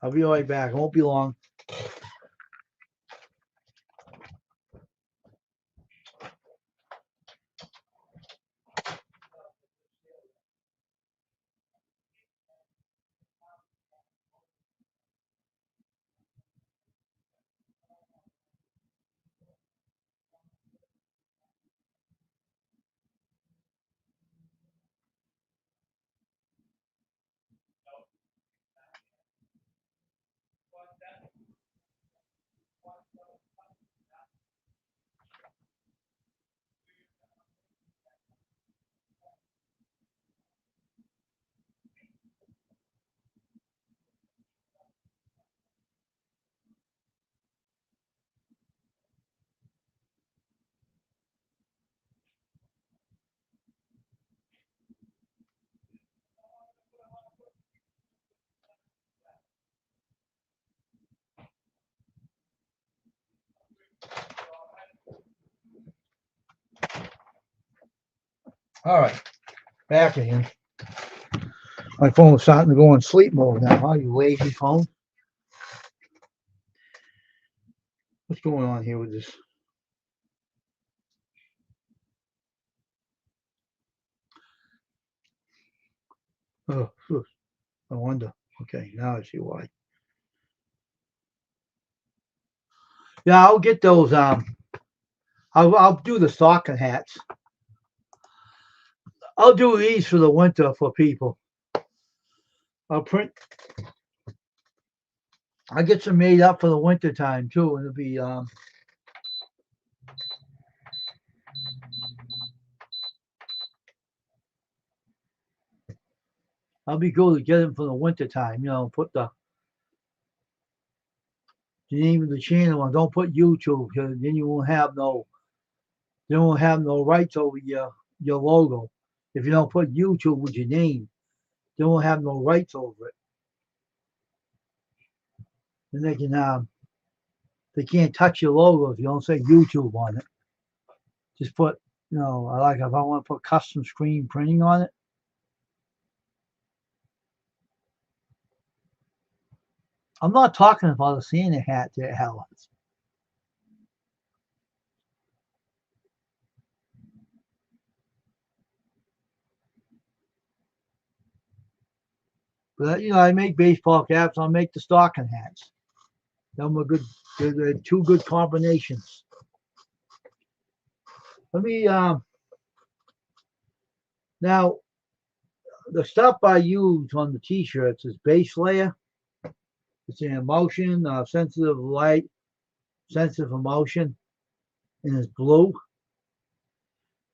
I'll be right back. It won't be long. All right. Back again. My phone's starting to go in sleep mode now. Huh? You lazy phone. What's going on here with this? Oh, I wonder. Okay, now I see why. Yeah, I'll get those. I'll do the stocking hats. I'll do these for the winter for people. I'll print. I'll get some made up for the winter time too, and it'll be I'll be cool to get them for the winter time. You know, put the name of the channel on. Don't put YouTube because then you won't have no. You won't have no rights over your logo. If you don't put YouTube with your name, they won't have no rights over it. And they can't touch your logo if you don't say YouTube on it. Just put, like if I want to put custom screen printing on it. I'm not talking about a Santa hat there, Helen. But I make baseball caps. I'll make the stocking hats. Them are good. They're two good combinations. Let me now the stuff I use on the t-shirts is base layer. It's an emotion, sensitive light, sensitive emotion, and it's blue.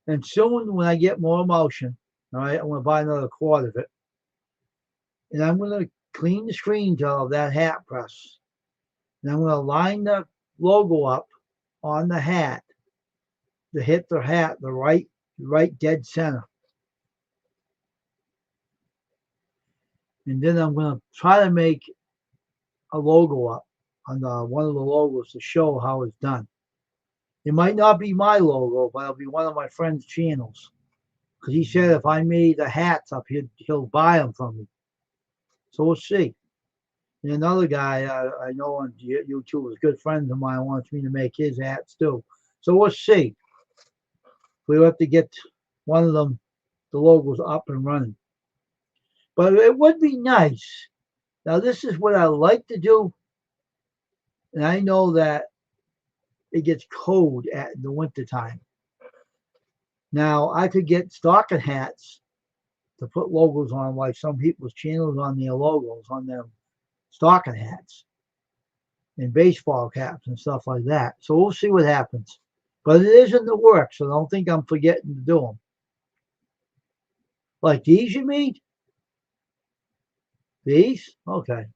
And soon, when I get more emotion, all right, I'm going to buy another quart of it. And I'm going to clean the screens out of that hat press. And I'm going to line the logo up on the hat to hit the hat the right dead center. And then I'm going to try to make a logo up on one of the logos to show how it's done. It might not be my logo, but it'll be one of my friend's channels. Because he said if I made the hats up, he'll buy them from me. So we'll see. And another guy I know on YouTube is good friends of mine wants me to make his hats too. So we'll see. We'll have to get one of them, the logos up and running. But it would be nice. Now this is what I like to do. And I know that it gets cold at the winter time. Now I could get stocking hats to put logos on, like some people's channels on their logos on them stocking hats and baseball caps and stuff like that. So we'll see what happens. But it is in the works, so don't think I'm forgetting to do them. Like these you mean? These? Okay.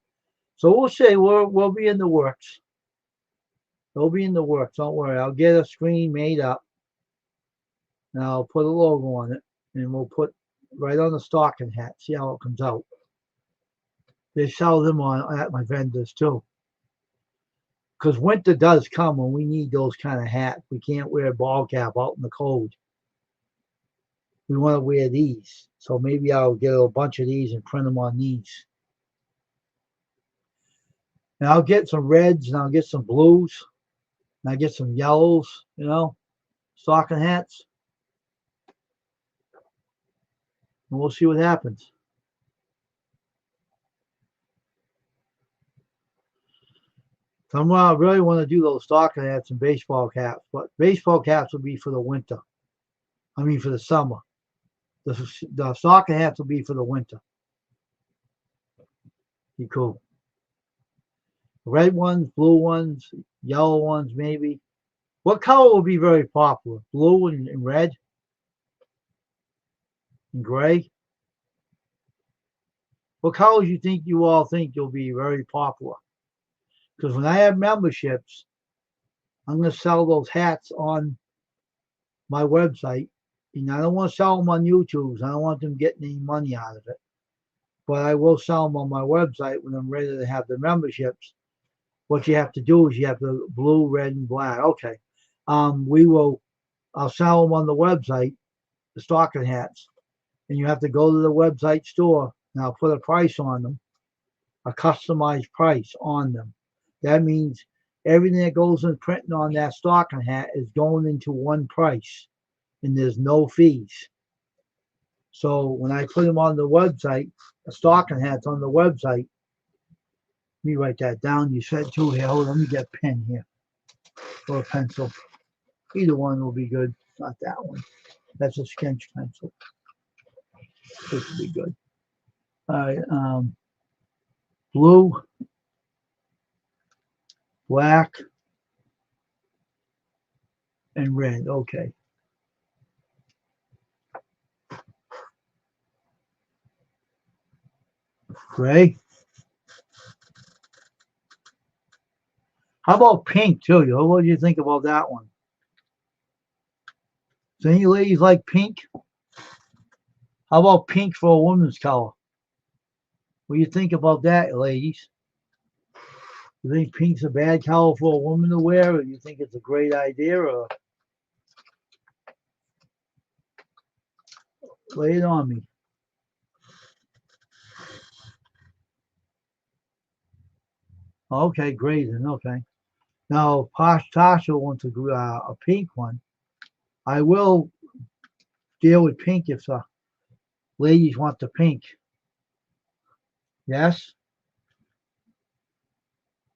So we'll see. We'll be in the works. They'll be in the works. Don't worry. I'll get a screen made up. And I'll put a logo on it. And we'll put right on the stocking hat. See how it comes out. They sell them at my vendors too. Because winter does come when we need those kind of hats. We can't wear a ball cap out in the cold. We want to wear these. So maybe I'll get a bunch of these and print them on these. And I'll get some reds and I'll get some blues. And I'll get some yellows, stocking hats. And we'll see what happens. I really want to do those stocking hats and baseball caps. But baseball caps will be for the winter. I mean for the summer. The stocking hats will be for the winter. Be cool. Red ones, blue ones, yellow ones maybe. What color will be very popular? Blue and red? And gray? What colors you all think you'll be very popular? Because when I have memberships, I'm going to sell those hats on my website. And I don't want to sell them on YouTube. I don't want them getting any money out of it. But I will sell them on my website when I'm ready to have the memberships. What you have to do is you have the blue, red, and black. Okay. I'll sell them on the website, the stocking hats. And you have to go to the website store and I'll put a price on them, a customized price on them. That means everything that goes in printing on that stocking hat is going into one price and there's no fees. So when I put them on the website, the stocking hats on the website, let me write that down. You said two here. Hold on, let me get a pen here or a pencil. Either one will be good. Not that one. That's a sketch pencil. This will be good. All right. Blue, black, and red. Okay. Gray. How about pink too? What do you think about that one? Do any ladies like pink? How about pink for a woman's color? What do you think about that, ladies? Do you think pink's a bad color for a woman to wear, or do you think it's a great idea? Or lay it on me. Okay, great then. Okay. Now, Tasha wants a pink one. I will deal with pink if the ladies want the pink. Yes.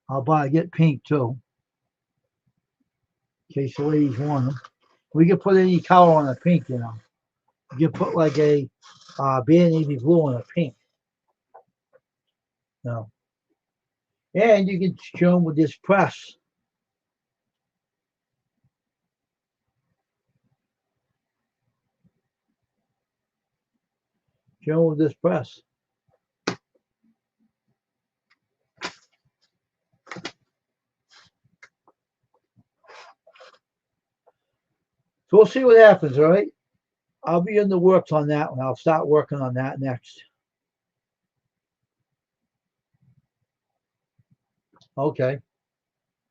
I'll get pink too, in case the ladies want them. We can put any color on a pink, you know. You can put like a bare navy blue on a pink. No. And you can show them with this press. Show them with this press. So we'll see what happens, all right? I'll be in the works on that one. I'll start working on that next. Okay.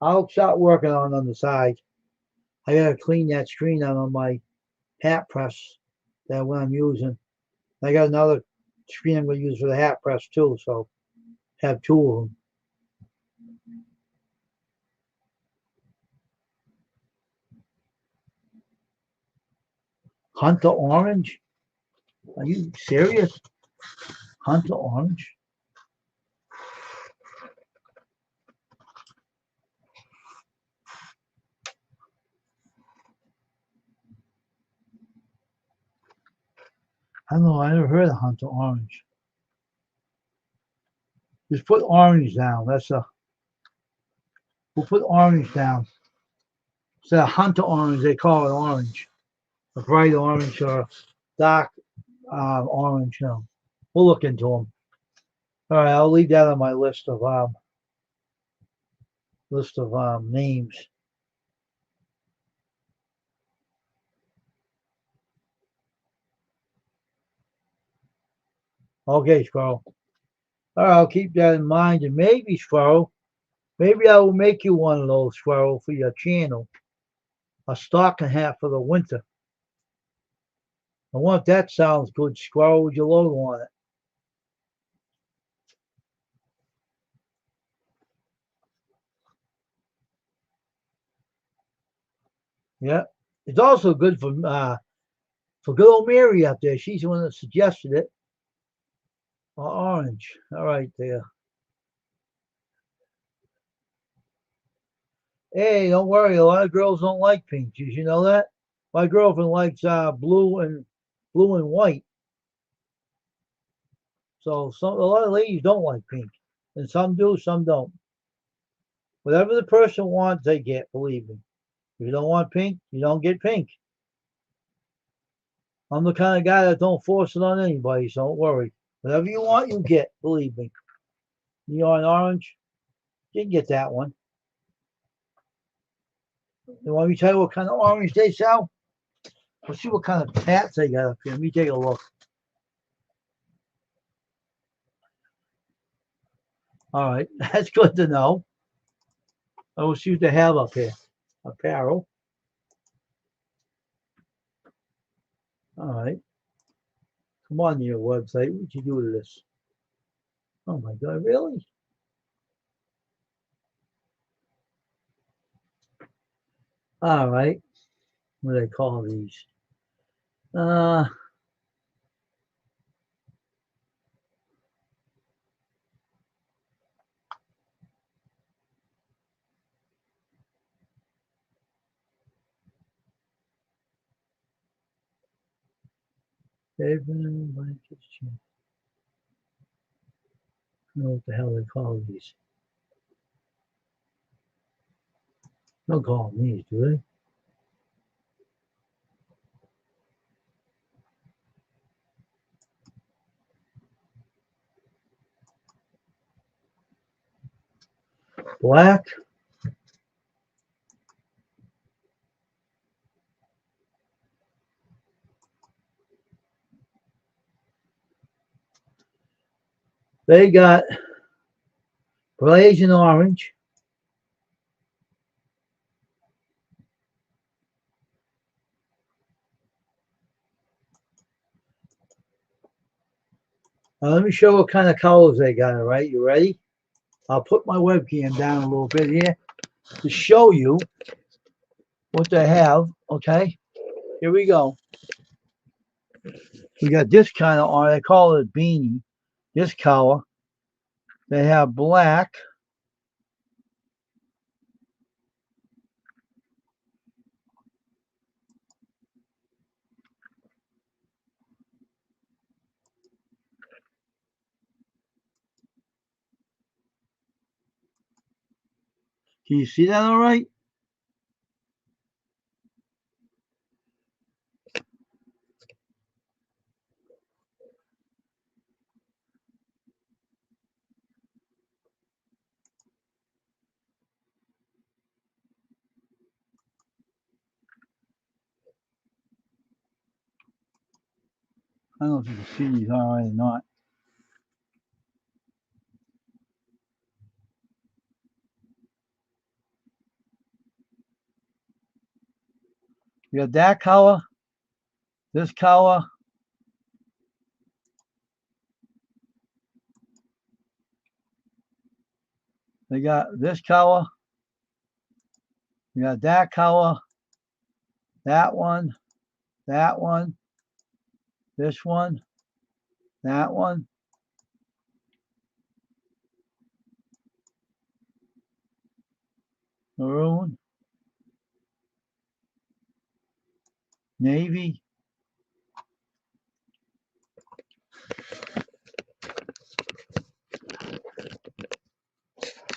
I'll start working on the side. I gotta clean that screen out on my hat press that one I'm using. I got another screen I'm gonna use for the hat press too, so have two of them. Hunter Orange? Are you serious? Hunter Orange? I don't know. I never heard of Hunter Orange. Just put orange down. We'll put orange down. Instead of Hunter Orange, they call it orange. A bright orange or dark orange. You know. We'll look into them. All right, I'll leave that on my list of names. Okay, Squirrel. All right, I'll keep that in mind. And maybe, Squirrel, maybe I will make you one of those, Squirrel, for your channel. A stocking hat for the winter. I wonder if that sounds good, Squirrel, with your logo on it. Yeah. It's also good for good old Mary up there. She's the one that suggested it. Orange. All right, there. Hey, don't worry. A lot of girls don't like pink. Did you know that? My girlfriend likes blue and white. So a lot of ladies don't like pink, and some do, some don't. Whatever the person wants, they get. Believe me. If you don't want pink, you don't get pink. I'm the kind of guy that don't force it on anybody, so don't worry. Whatever you want, you get. Believe me. Neon orange, you can get that one. You want me to tell you what kind of orange they sell? Let's see what kind of hats they got up here. Let me take a look. All right, that's good to know. Let's see what they have up here. Apparel. All right. Come on to your website. What you do with this? Oh my God, really? All right. What do they call these? Blankets. I don't know what the hell they call these. Don't call them these, do they? Black. They got blazing orange. Let me show what kind of colors they got. All right, you ready? I'll put my webcam down a little bit here to show you what they have. Okay, here we go. We got this kind of orange. They call it a beanie. This color. They have black. Can you see that all right? I don't know if you can see these all right or not. You got that color, this color. They got this color. You got that color, that one, this one, that one. Maroon, navy.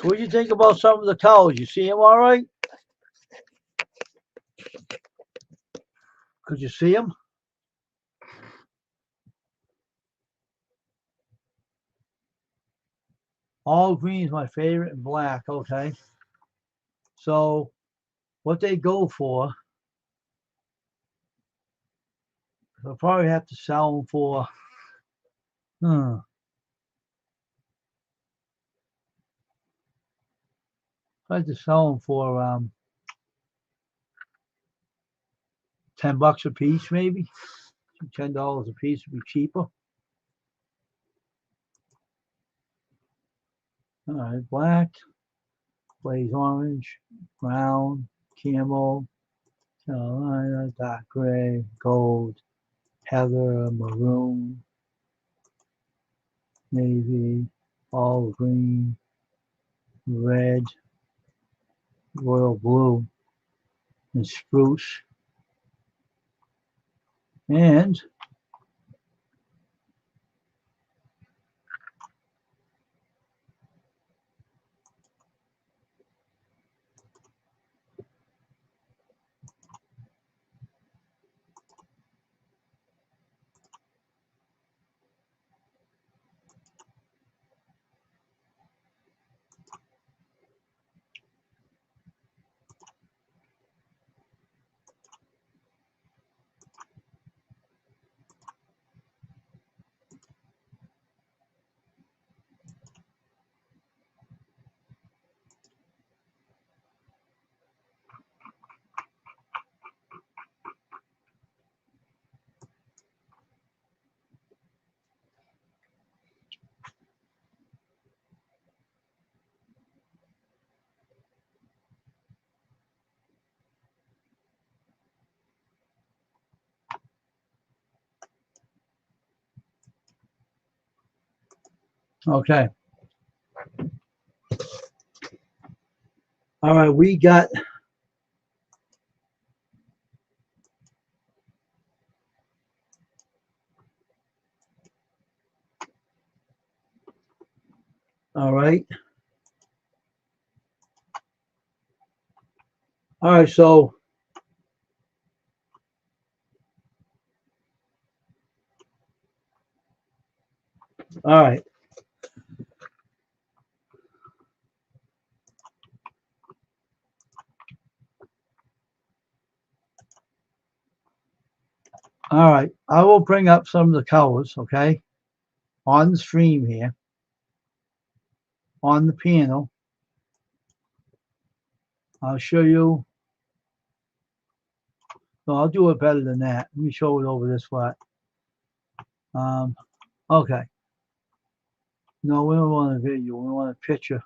What do you think about some of the colors? You see them all right? Could you see them? All green is my favorite and black. Okay. So what they go for, I'll probably have to sell them for, I have to sell them for $10 a piece, maybe. $10 a piece would be cheaper. All right, black, blaze orange, brown, camel, Carolina, dark gray, gold, heather, maroon, navy, all green, red, royal blue, and spruce. And okay. All right, we got all right. All right, so all right. All right. I will bring up some of the colors, okay, on the stream here, on the panel. I'll show you. No, I'll do it better than that. Let me show it over this way. Okay. No, we don't want a video. We want a picture.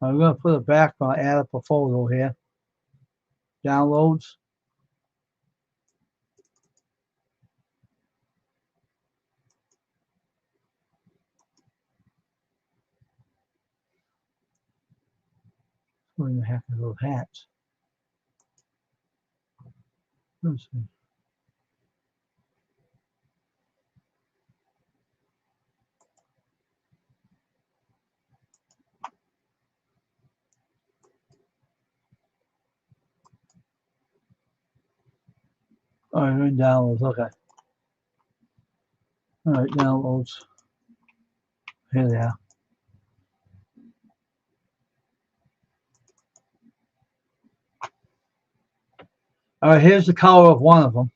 I'm going to put a background, add up a photo here. Downloads. What in the heck are those hats? Let's see. All right, we're in downloads. Okay. All right, downloads. Here they are. All right, here's the color of one of them.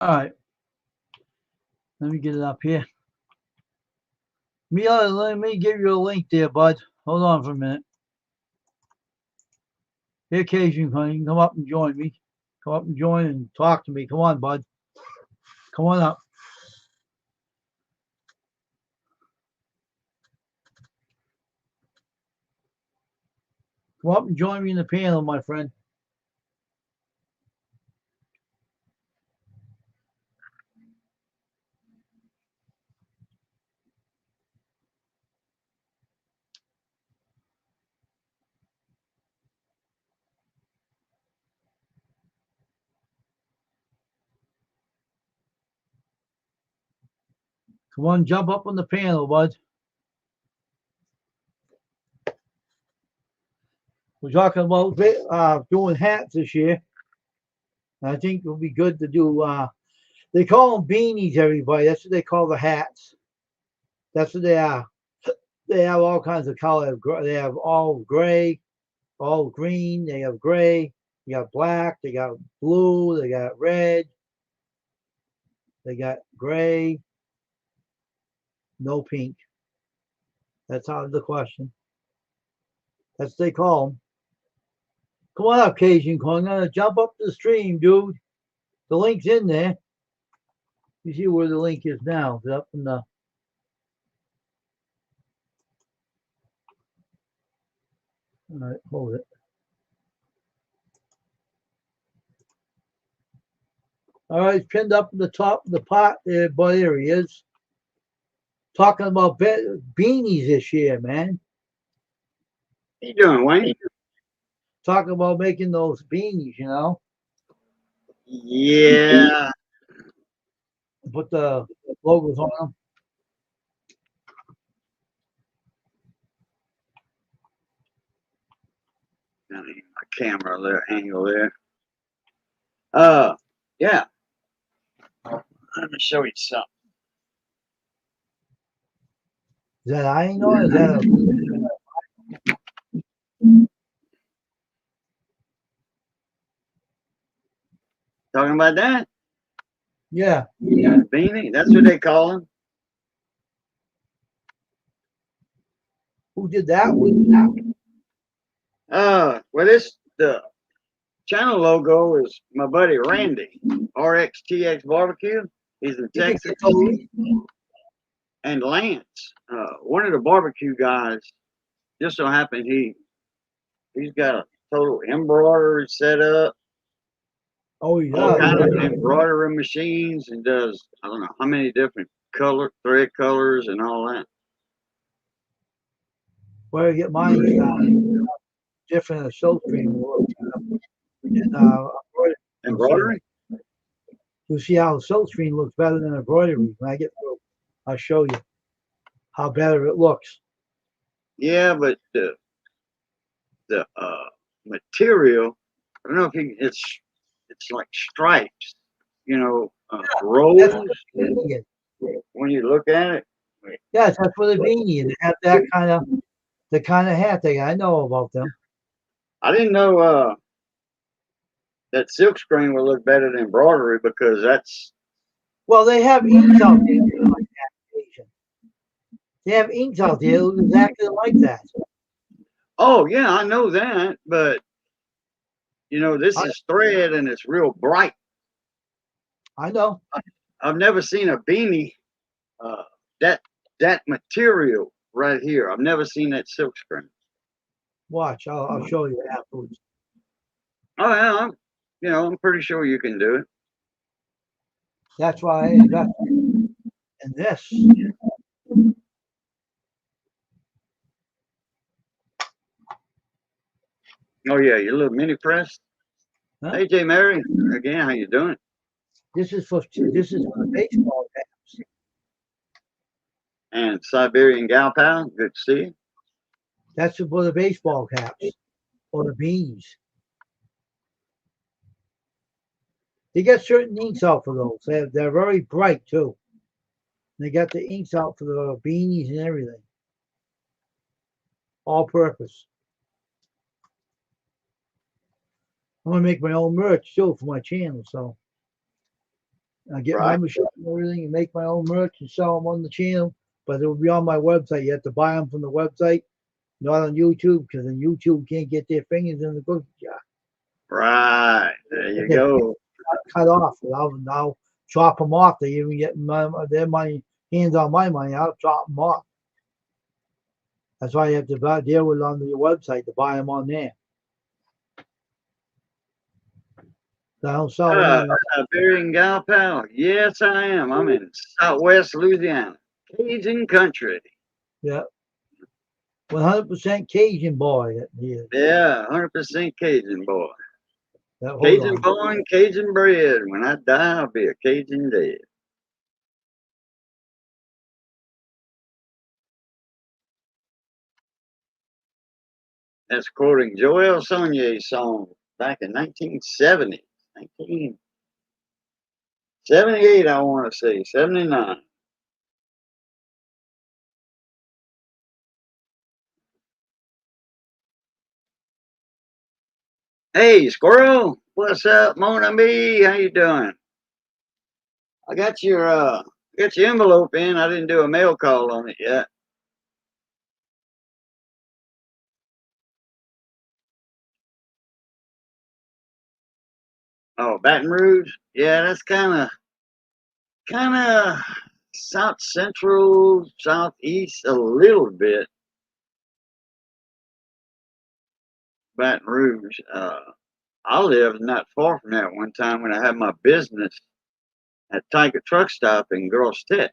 All right. Let me get it up here. Let me give you a link there, bud. Hold on for a minute. Here, Cajun, you can come up and join me. Come up and join and talk to me. Come on, bud. Come on up. Come up and join me in the panel, my friend. Come on, jump up on the panel, bud. We're talking about doing hats this year. I think it'll be good to do. They call them beanies, everybody. That's what they call the hats. That's what they are. They have all kinds of color. They have all gray, all green. They have gray. They got black. They got blue. They got red. They got gray. No pink. That's out of the question. That's what they call them. Come on up, Cajun Kong. I'm gonna jump up the stream, dude. The link's in there. You see where the link is now. It's up in the. All right, hold it. All right, it's pinned up in the top of the pot there, but there he is. Talking about beanies this year, man. How you doing, Wayne? Talking about making those beanies, you know. Yeah. Put the logos on them. My camera there, angle there. Yeah. Let me show you something. Is that iron on? Is that a? Talking about that? Yeah. Beanie? That's what they call them. Who did that one? Well, the channel logo is my buddy Randy, RXTX Barbecue. He's in Texas. And Lance, one of the barbecue guys, just so happened he's got a total embroidery set up. Oh, yeah. All kind of embroidery machines, and does I don't know how many different thread colors and all that. Where I get mine different than a silk screen look. Embroidery? You'll see how the silk screen looks better than embroidery. When I get through, I'll show you how better it looks. Yeah, but the material, I don't know if it's like stripes, rows. When you look at it. Yes, that's what a beanie is. They have that kind of hat they got. I know about them. I didn't know that silk screen would look better than embroidery because that's Well, they have inks out there that are like that, Asian. They have inks out there that look exactly like that. Oh yeah, I know that, but you know, this I, is thread and it's real bright. I know. I've never seen a beanie uh, that that material right here. I've never seen that silk screen. Watch, I'll show you afterwards. Oh yeah, you know, I'm pretty sure you can do it. That's why I invested in this. Oh yeah, your little mini press. Huh? Hey J Mary, again, how you doing? This is for the baseball caps. And Siberian Gal Pal, good to see you. That's for the baseball caps or the beans. They get certain inks out for those. They're very bright too. They got the inks out for the beanies and everything, all purpose. I'm gonna make my own merch too for my channel, so I get Right. membership and everything, and make my own merch and sell them on the channel. But it will be on my website. You have to buy them from the website, not on YouTube, because on YouTube can't get their fingers in the cookie jar. Right. There you They go. cut off. I'll chop them off. They even get their money, hands on my money. I'll chop them off. That's why you have to deal with it on your website to buy them on there. So I don't sell them Uh, anywhere. Siberian Gal Pal. Yes, I am. I'm in Southwest Louisiana, Cajun country. Yeah, 100% Cajun boy. Yeah, Yeah, 100% Cajun boy. hold Cajun on. born, Cajun bred. When I die, I'll be a Cajun dead. That's quoting Joel Sonier's song back in 1970. 1978, I want to say. 79. Hey, Squirrel. What's up, Mona Me? How you doing? I got your envelope in. I didn't do a mail call on it yet. Oh, Baton Rouge? Yeah, that's kind of south central, southeast a little bit. Baton Rouge. I lived not far from that one time when I had my business at Tiger Truck Stop in Girls Tech.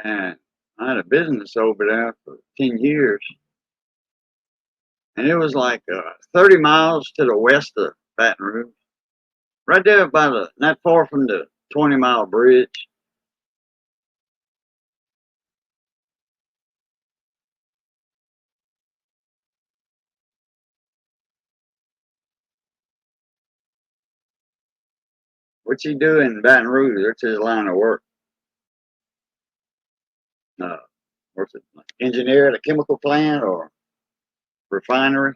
And I had a business over there for 10 years. And it was like 30 miles to the west of Baton Rouge. Right there by not far from the 20-mile bridge. What's he doing in Baton Rouge? That's his line of work. Uh, what's it? Engineer at a chemical plant or refinery?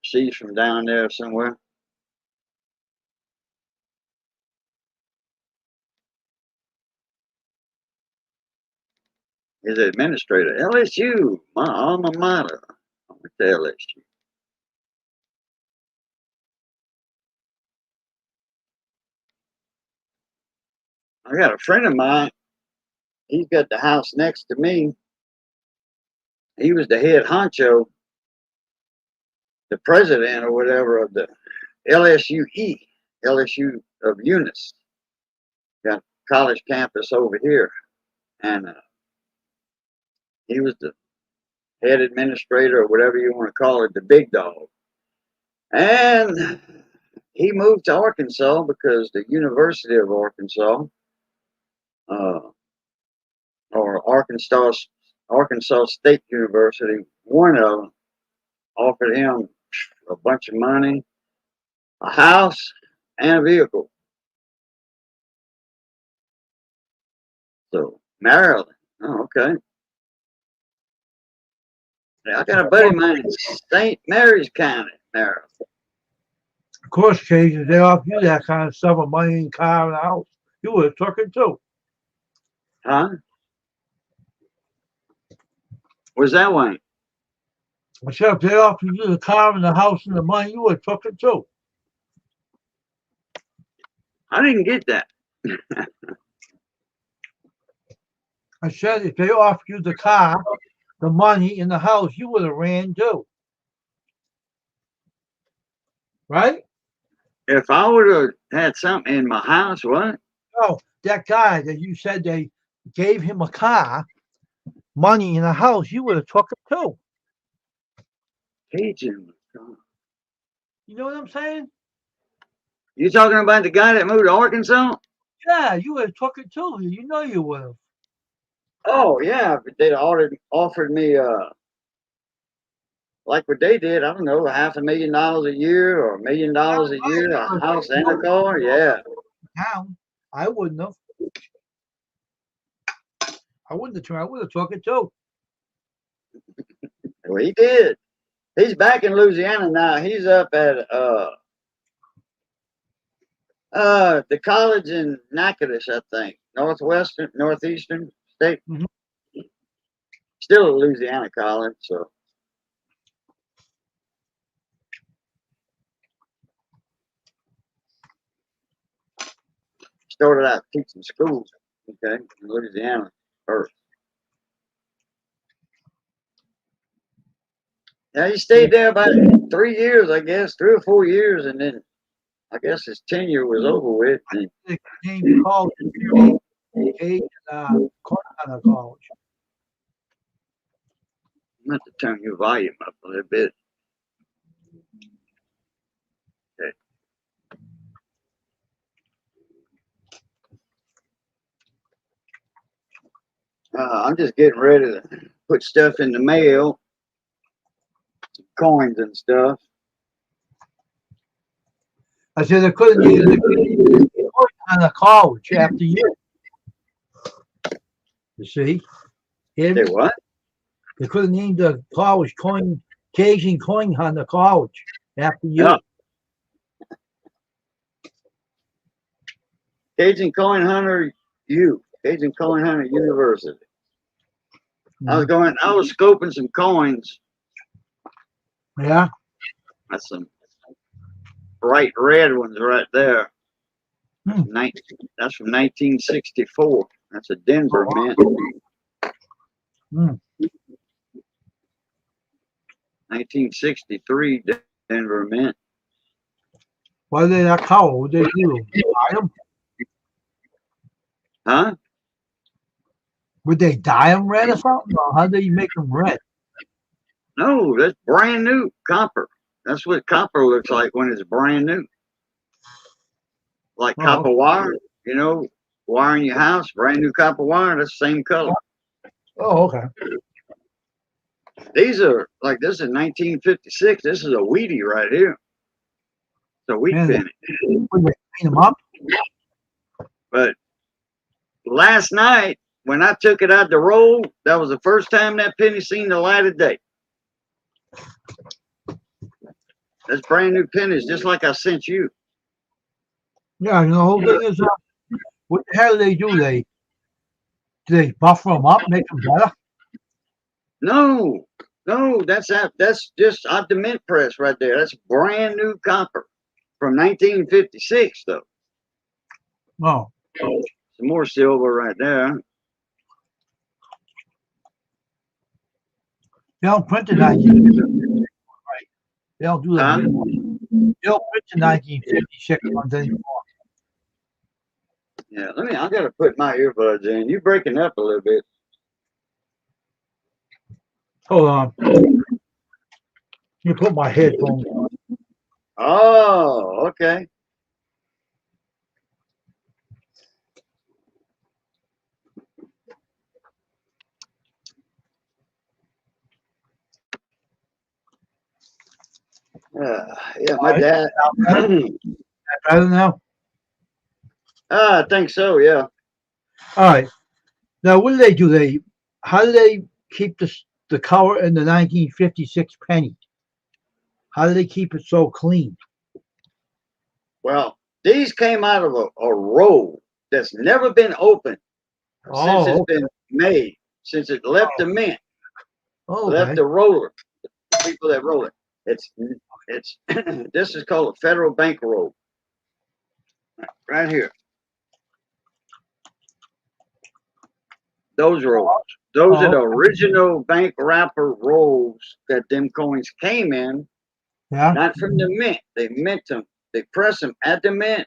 She's from down there somewhere. He's an administrator. LSU, my alma mater. I went to LSU. I got a friend of mine. He's got the house next to me. He was the head honcho, the president or whatever of the LSUE, LSU of Eunice. Got college campus over here. And he was the head administrator or whatever you want to call it, the big dog. And he moved to Arkansas because the University of Arkansas, uh, or Arkansas State University, one of them offered him a bunch of money, a house, and a vehicle. So Maryland, oh, okay. I got a buddy of mine in St. Mary's County, Maryland. Of course, Cage, if they offer you that kind of stuff, of money in car and a house, you would have took it too. Huh? Where's that one? I said, if they offer you the car and the house and the money, you would have took it too. I didn't get that. I said, if they offer you the car, the money, and the house, you would have ran too. Right? If I would have had something in my house, what? No, that guy that you said they gave him a car, money, and a house, you would have took it too. Cajun. You know what I'm saying? You talking about the guy that moved to Arkansas? Yeah, you would have took it too. You know you would have. Oh yeah, but they offered me like what they did. I don't know, $500,000 a year or $1 million a year, a house and a car. Yeah. Now, I wouldn't have. I wouldn't have tried. I would have took it too. Well, he did. He's back in Louisiana now. He's up at the college in Natchitoches, I think. Northeastern state. Mhm. Still a Louisiana college, so. Started out teaching schools, okay, in Louisiana first. Now he stayed there about 3 years, I guess, 3 or 4 years, and then I guess his tenure was over with. And The name college, Cage, Cortana College. I'm going to turn your volume up a little bit. Okay. I'm just getting ready to put stuff in the mail, coins and stuff. I said they couldn't use the Cortana College after you. You see? Say what? They couldn't name the college Cajun Coin Hunter College after you. Yeah. Cajun Coin Hunter Cajun Coin Hunter University. I was scoping some coins. Yeah. That's some bright red ones right there. Hmm. That's from 1964. That's a Denver mint. Hmm. 1963 Denver mint. Why did they not color? What did they do? Dye them? Huh? Would they dye them red or something? Or how do you make them red? No, that's brand new copper. That's what copper looks like when it's brand new. Like copper wire, you know, wire in your house, brand new copper wire, that's the same color. Oh, okay. These are like this is 1956. This is a Wheatie right here. It's a wheat penny. Would they clean them up? But last night when I took it out the roll, that was the first time that penny seen the light of day. That's brand new pennies, just like I sent you. Yeah, the whole thing is, what the hell do they do? Do they buffer them up, make them better? No, that's just out the mint press right there. That's brand new copper from 1956, though. Oh. Some more silver right there. They don't print in 1956. Right. They don't do that anymore. They don't print in 1956 ones anymore. Yeah, I gotta put my earbuds in. You're breaking up a little bit. Hold on. You put my headphones on. Oh, okay. Yeah, my dad. Better now? I think so, yeah. All right. Now, what do? How do they keep the color in the 1956 penny? How do they keep it so clean? Well, these came out of a roll that's never been opened since it's Oh, been made, since it left the mint, left okay. the roller, the people that roll it. It's this is called a federal bank roll. Right here. Those rolls. Those are the Oh, original bank wrapper rolls that them coins came in, yeah. not from the mint. They mint them. They press them at the mint.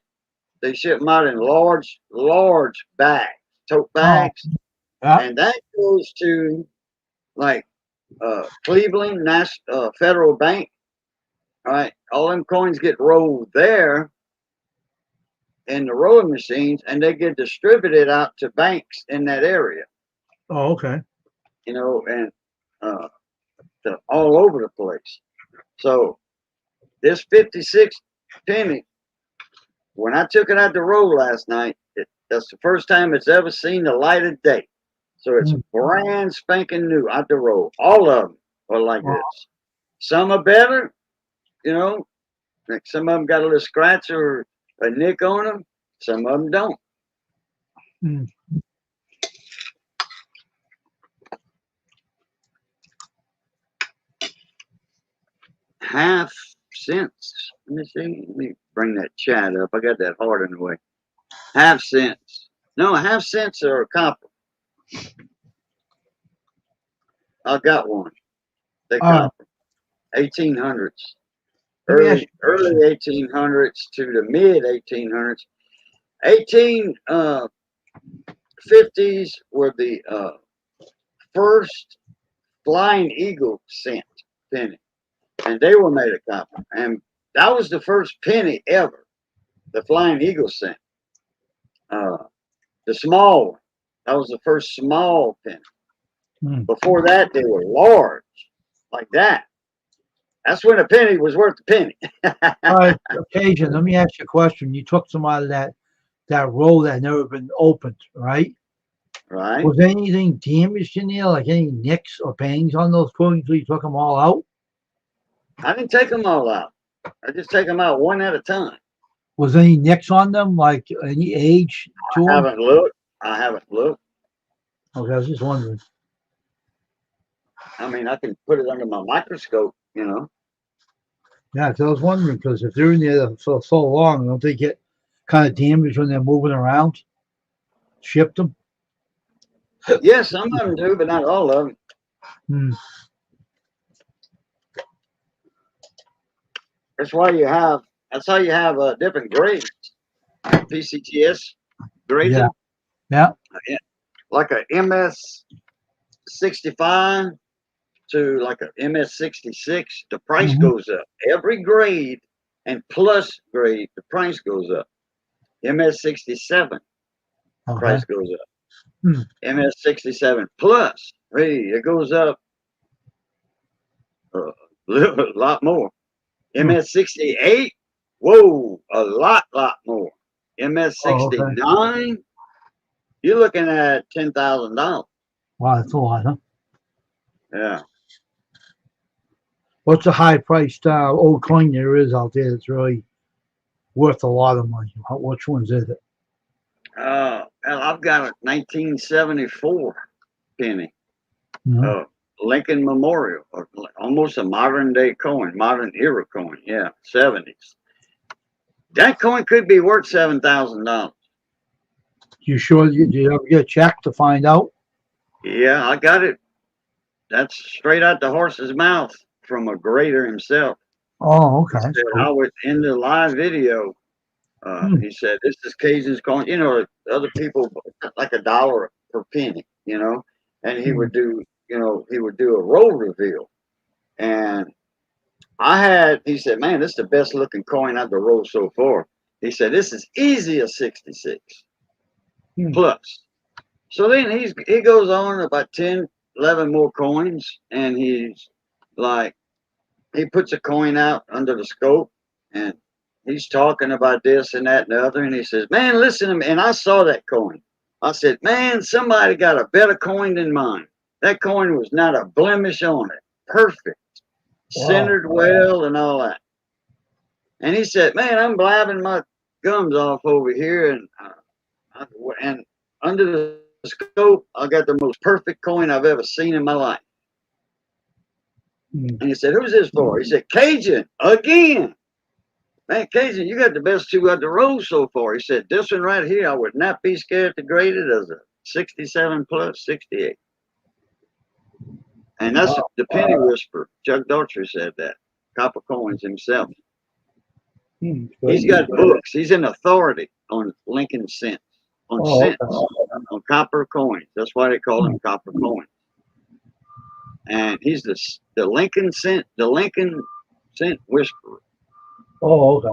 They ship them out in large, large bags, tote Oh, bags, yeah. and that goes to like Cleveland Federal Bank. Right, all them coins get rolled there in the rolling machines, and they get distributed out to banks in that area. Oh, okay. You know, and uh, all over the place. So this 56 penny, when I took it out the roll last night, that's the first time it's ever seen the light of day. So it's Mm. brand spanking new out the roll. All of them are like Wow. this. Some are better, you know, like some of them got a little scratch or a nick on them. Some of them don't. Mm. Half cents. Let me see. Let me bring that chat up. I got that heart in the way. Half cents. No, half cents are copper. I got one. They All right. copper. 1800s. Let me ask you a Early question. 1800s to the mid 1800s. 1850s were the first Flying Eagle cent penny, and they were made of copper. And that was the first penny ever, the Flying Eagle cent. The small one, that was the first small penny. Mm. Before that, they were large, like that. That's when a penny was worth a penny. All right. Occasion. Let me ask you a question. You took some out of that roll that never been opened, right? Right? Was anything damaged in there, like any nicks or bangs on those coins? You took them all out. I didn't take them all out. I just take them out one at a time. Was any nicks on them, like any age to I them? haven't looked. I haven't looked. Okay, I was just wondering. I mean, I can put it under my microscope, you know. Yeah, 'cause I was wondering because if they're in there for so long, don't they get kind of damaged when they're moving around? Shipped them. Yes, some of them do, but not all of them. Hmm. That's why you have. That's how you have different grades. PCTS Yeah, grading, yeah. like a MS 65 to like a MS 66. The price Hmm. goes up. Every grade and plus grade, the price goes up. MS 67, Okay. price goes up. Hmm. MS 67 plus, hey, it goes up a lot more. Hmm. MS 68, whoa, a lot more. MS Oh, okay. 69, you're looking at $10,000. Wow, that's a lot, huh? Yeah. What's the high priced old coin there is out there that's really worth a lot of money? Which ones is it? Well, I've got a 1974 penny, Mhm. Lincoln Memorial, or almost a modern day coin, modern era coin. Yeah, 70s. That coin could be worth $7,000. You sure did you ever get a check to find out? Yeah, I got it. That's straight out the horse's mouth from a grader himself. Oh, He okay. said, That's I cool. was in the live video. Hmm. He said, this is Cajun's coin. You know, other people, like $1 per penny, you know, and he Hmm. would do, you know, he would do a roll reveal. And he said, man, this is the best looking coin I've rolled so far. He said, this is easy a 66 Hmm. plus. So then he goes on about 10, 11 more coins, and he's like, he puts a coin out under the scope, and he's talking about this and that and the other, and he says, man, listen to me. And I saw that coin. I said, man, somebody got a better coin than mine. That coin was not a blemish on it. Perfect. Wow. Centered well and all that. And he said, man, I'm blabbing my gums off over here. And under the scope, I got the most perfect coin I've ever seen in my life. Mm. And he said, who's this for? He said, Cajun, again. Man, Cajun, you got the best two of the row so far. He said, this one right here, I would not be scared to grade it as a 67 plus 68. And that's the penny whisperer. Chuck Daughtry said that. Copper Coins himself. Mm. He's got books. He's an authority on Lincoln cents, on cents, on copper coins. That's why they call him Copper Coins. And he's the Lincoln cent whisperer. Oh, okay.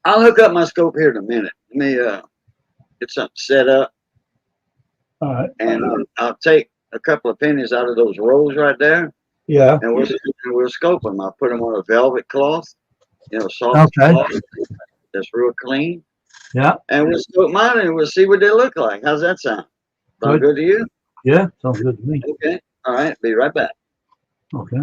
I'll hook up my scope here in a minute. Let me get something set up. All right. And I'll take a couple of pennies out of those rolls right there, Yeah. and we'll scope them. I'll put them on a velvet cloth, soft cloth that's real clean. Yeah. And we'll scope mine and we'll see what they look like. How's that sound? Sound good to you? Yeah, sounds good to me. Okay. All right. Be right back. Okay.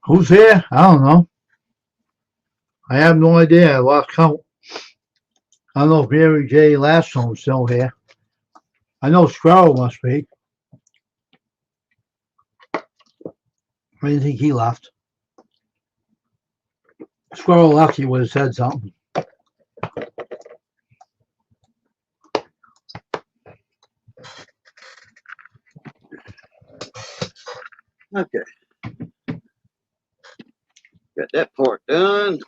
Who's here? I don't know. I have no idea. I lost count. I don't know if Mary J. Lassone's still here. I know Squirrel must be. I didn't think he left. Squirrel left, he would have said something. Okay. Got that part done.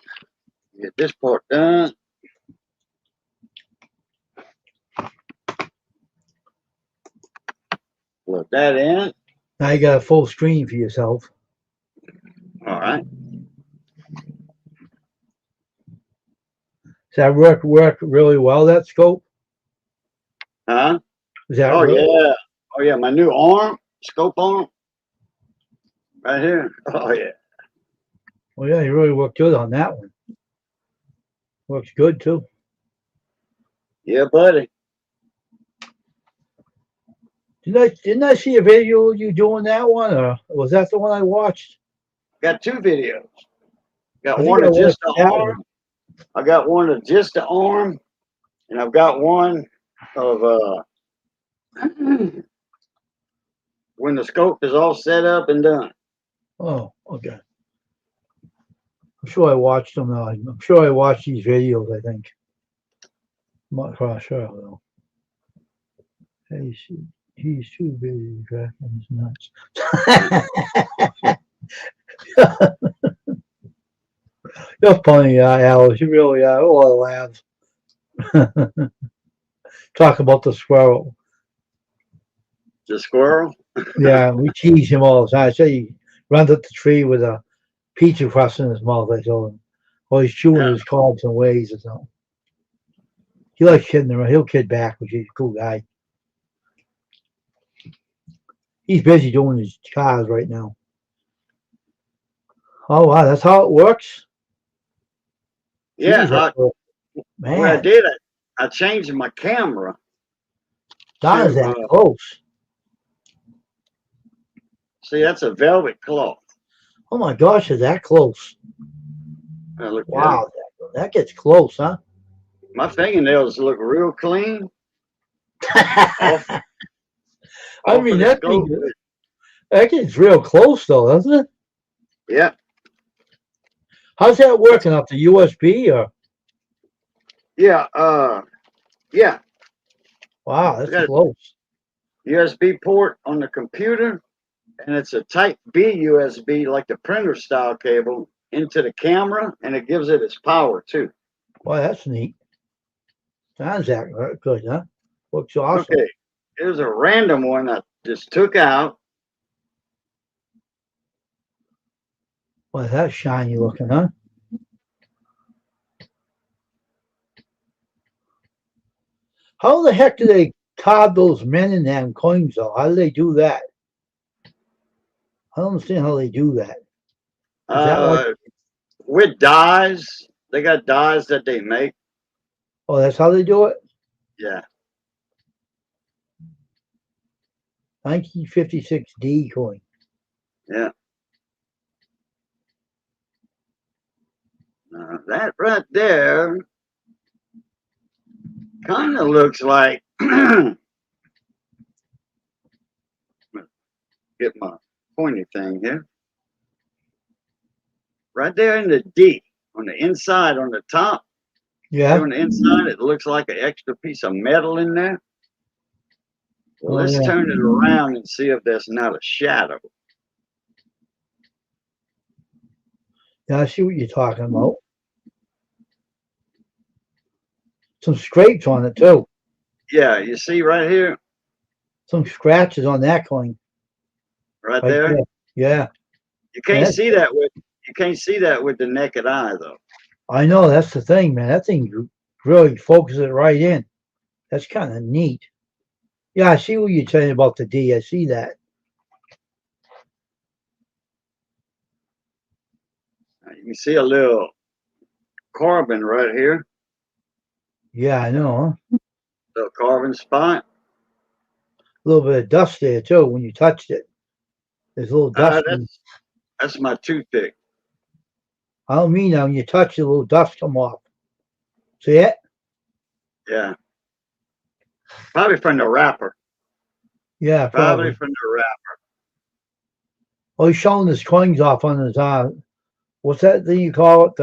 Get this part done. Plug that in. Now you got a full screen for yourself. All right. Does that work really well, that scope? Huh? Is that Oh, really? yeah. Oh, yeah. My new arm, scope arm. Right here. Oh, yeah. Well, yeah, you really worked good on that one. Works good, too. Yeah, buddy. Didn't I see a video of you doing that one, or was that the one I watched? Got two videos. Got I think one I of just watched the that arm. I got one of just the arm, and I've got one of when the scope is all set up and done. Oh, okay. I'm sure I watched them. I'm sure I watched these videos, I think. I'm not quite sure, though. Hey, he's too busy cracking his nuts. You're funny, Alice. You really are. Oh, I laugh. Talk about the squirrel. The squirrel? Yeah, we tease him all the time. I say he runs up the tree with a pizza crust in his mouth, I told him. Or he's chewing his cobs and ways or something. He likes kidding around. He'll kid back, which he's a cool guy. He's busy doing his cars right now. Oh, wow, that's how it works? Yeah, Jeez, man. what I did, I changed my camera. Not that close. See, that's a velvet cloth. Oh my gosh, is that close? Wow, that gets close, huh? My fingernails look real clean. I mean, that gets real close, though, doesn't it? Yeah. How's that working off the USB or? Yeah. Yeah. Wow, It's that's got close. a USB port on the computer, and it's a Type B USB, like the printer style cable, into the camera, and it gives it its power too. Boy, that's neat. Sounds that good, huh? Looks awesome. Okay, here's a random one I just took out. Boy, that's shiny looking, huh? How the heck do they carve those men in them coins, though? How do they do that? I don't understand how they do that. Is that like, With dyes, they got dyes that they make. oh, that's how they do it? Yeah. 1956 D coin. Yeah. That right there kind of looks like, get my pointy thing here. Right there in the D, on the inside, on the top, Yeah. on the inside, it looks like an extra piece of metal in there. Well, Oh, let's yeah. turn it around and see if there's not a shadow. Yeah, I see what you're talking about. Some scrapes on it, too. Yeah, you see right here, Some scratches on that coin. right Right there. there. Yeah. You can't That's- see that with the naked eye though. I know, that's the thing, man. That thing really focuses it right in. That's kind of neat. Yeah, I see what you're saying about the D. I see that. You can see a little carbon right here, Yeah, I know, huh? little carbon spot. A little bit of dust there, too, when you touched it. There's a little dust. That's my toothpick. I don't mean that. When you touch it, a little dust come off. See it? Yeah, probably from the wrapper. Yeah, Probably probably. from the wrapper. Oh, he's showing his coins off on his, what's that thing you call it?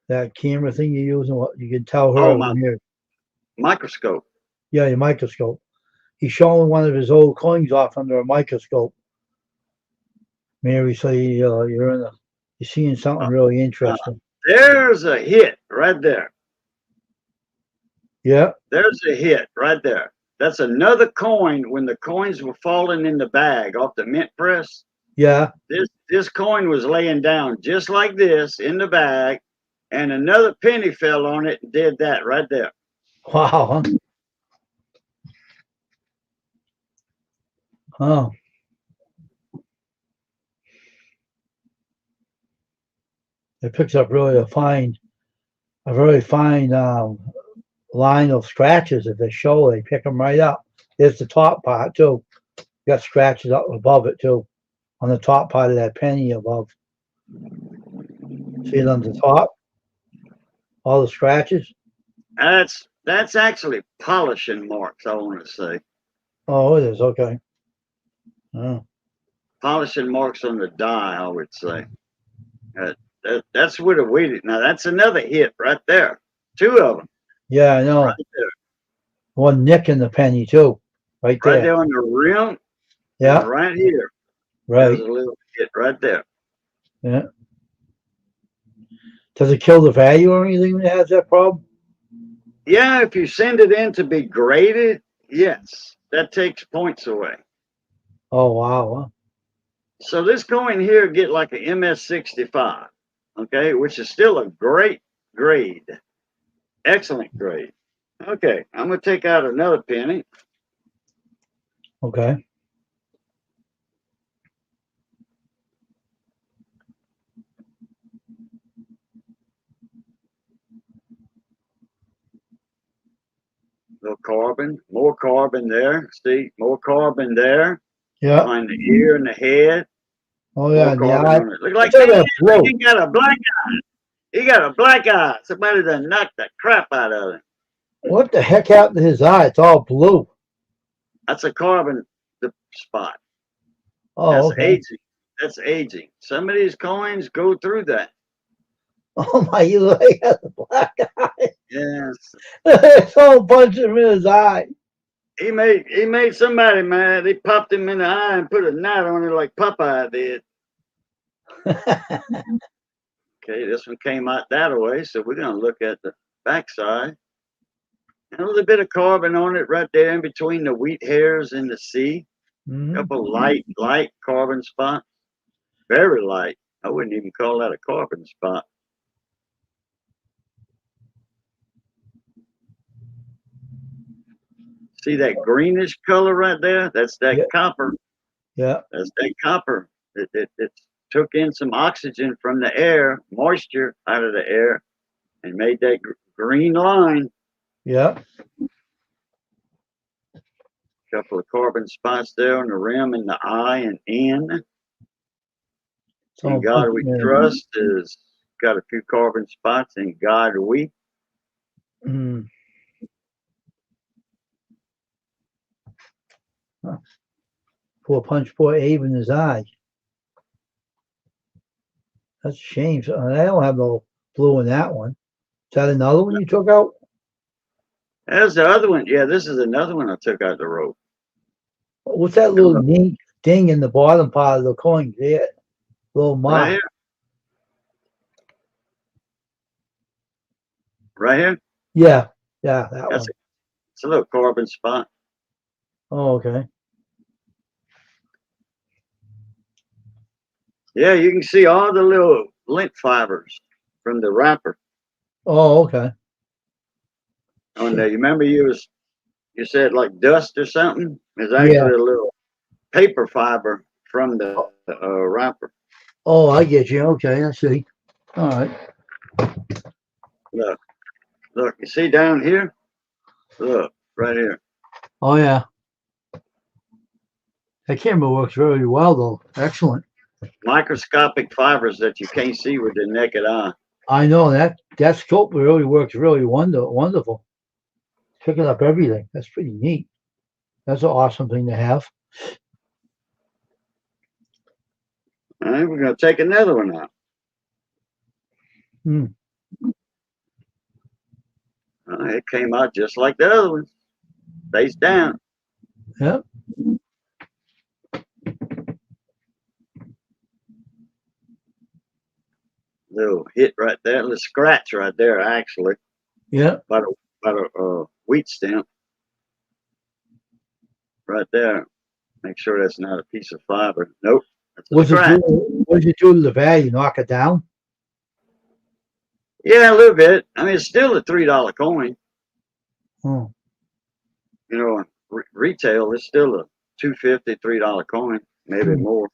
That camera thing you're using? What you can tell her Oh, my from here. microscope. Yeah, your microscope. He's showing one of his old coins off under a microscope. Mary, so you're seeing something really interesting. There's a hit right there. Yeah, There's a hit right there. That's another coin when the coins were falling in the bag off the mint press. yeah. This coin was laying down just like this in the bag, and another penny fell on it and did that right there. Wow, huh? Oh. It picks up really a very fine line of scratches if they show. They pick them right up. There's the top part too. Got scratches up above it too, on the top part of that penny above. See it on the top? All the scratches. That's actually polishing marks, I want to say. Oh, it is okay. Oh. Polishing marks on the die, I would say. That's what it waited. Now that's another hit right there. Two of them. Yeah, I know. Right there. One nick in the penny too, right Right there. there on the rim. Yeah, And right here. right. There's a little hit right there. Yeah. Does it kill the value or anything when it has that problem? Yeah, if you send it in to be graded, yes, that takes points away. Oh wow. Huh? So this coin here get like an MS65, okay, which is still a great grade, excellent grade. Okay, I'm gonna take out another penny. Okay. Little carbon, more carbon there. See, more carbon there Yeah. behind the ear and the head. Oh yeah. More And the carbon eye. on it. Look like Look at that blue. he got a black eye. He got a black eye. Somebody done knocked the crap out of him. What the heck happened to his eye? It's all blue. That's a carbon spot. Oh, That's okay. aging. That's aging. Some of these coins go through that. Oh my, you look at the black eye. Yeah. Yes. Someone punched him in his eye. He made somebody mad. He popped him in the eye and put a knot on it like Popeye did. Okay, this one came out that way, so we're gonna look at the backside. And a little bit of carbon on it right there in between the wheat hairs and the C. Mhm. Couple light carbon spots. Very light. I wouldn't even call that a carbon spot. See that greenish color right there? That's that Yeah. copper. Yeah. That's that copper. It took in some oxygen from the air, moisture out of the air, and made that green line. Yeah. Couple of carbon spots there on the rim and the eye and in. In Someone God punched we him in. trust is got a few carbon spots. In God we. Mm. Huh. Poor Abe in his eye. That's a shame. So, I don't have no blue in that one. Is that another one you took out? There's the other one. Yeah, this is another one I took out the rope. What's that little neat thing in the bottom part of the coin there? Little mark. Right here. Right here. Yeah. Yeah, that That's one. it's a little carbon spot. Oh, okay. Yeah, you can see all the little lint fibers from the wrapper Oh, okay. on there. You remember you said like dust or something? It's Yeah. actually a little paper fiber from the wrapper. Oh, I get you. Okay, I see. All right. Look, you see down here? Look, right here. Oh, yeah. That camera works very well, though. Excellent. Microscopic fibers that you can't see with the naked eye. I know that scope really works really wonderful. Picking up everything. That's pretty neat. That's an awesome thing to have. All right, we're going to take another one out. Hmm. It came out just like the other one, face down. Yep. Little hit right there, little scratch right there, actually, Yeah. by a wheat stem. Right there. Make sure that's not a piece of fiber. Nope. That's a scratch. What did you do to the value? Knock it down? Yeah, a little bit. I mean, it's still a $3 coin. Oh. You know, retail is still a $2.50, $3 coin, maybe more.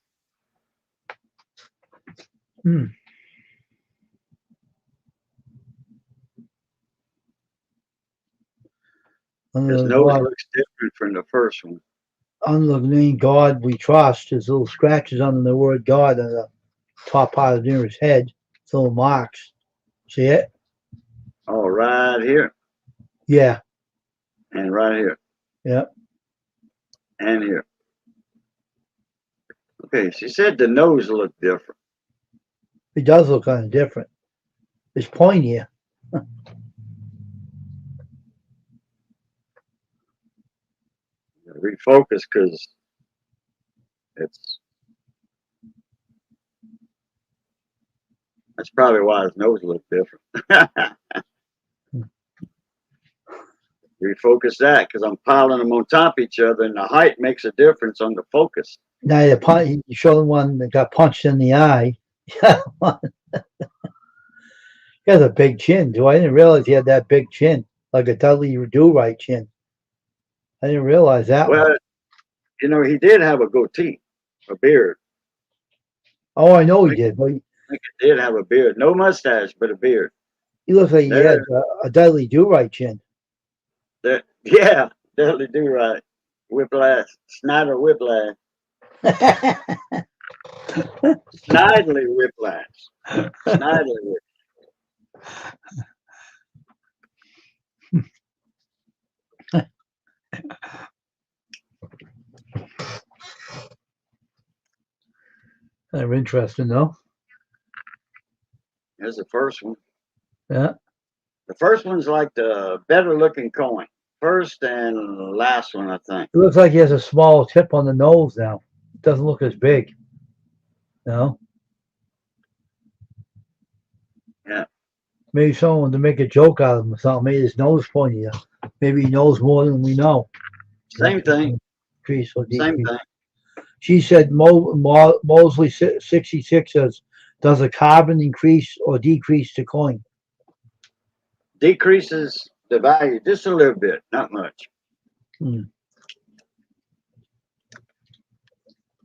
Hmm. His nose looks different from the first one. Under the name God we trust, there's little scratches under the word God on the top part of near his head. It's little marks. See it? Oh, right here. Yeah. And right here. Yep. And here. Okay, she said the nose looked different. It does look kind of different. It's pointier. Refocus because that's probably why his nose looked different. Refocus that because I'm piling them on top of each other and the height makes a difference on the focus. Now you show the one that got punched in the eye. He has a big chin, too. I didn't realize he had that big chin, like a Dudley Do-Right chin. I didn't realize that Well, one. you know, he did have a goatee, a beard. Oh, I know he did, but I think he did have a beard. No mustache, but a beard. he looks like he has a Dudley Do-Right chin. Yeah, Dudley Do-Right. Whiplash. Snyder Whiplash. Snidely Whiplash. Snidely Whiplash. Kind of interesting, though. Here's the first one. Yeah. The first one's like the better looking coin. First and last one, I think. It looks like he has a small tip on the nose now. It doesn't look as big. No? Yeah. Maybe someone to make a joke out of him or something. Made his nose pointier. Maybe he knows more than we know. Same thing. Increase or Same decrease. thing. She said Mosley 66 says, does a carbon increase or decrease the coin? Decreases the value just a little bit, not much. Hmm.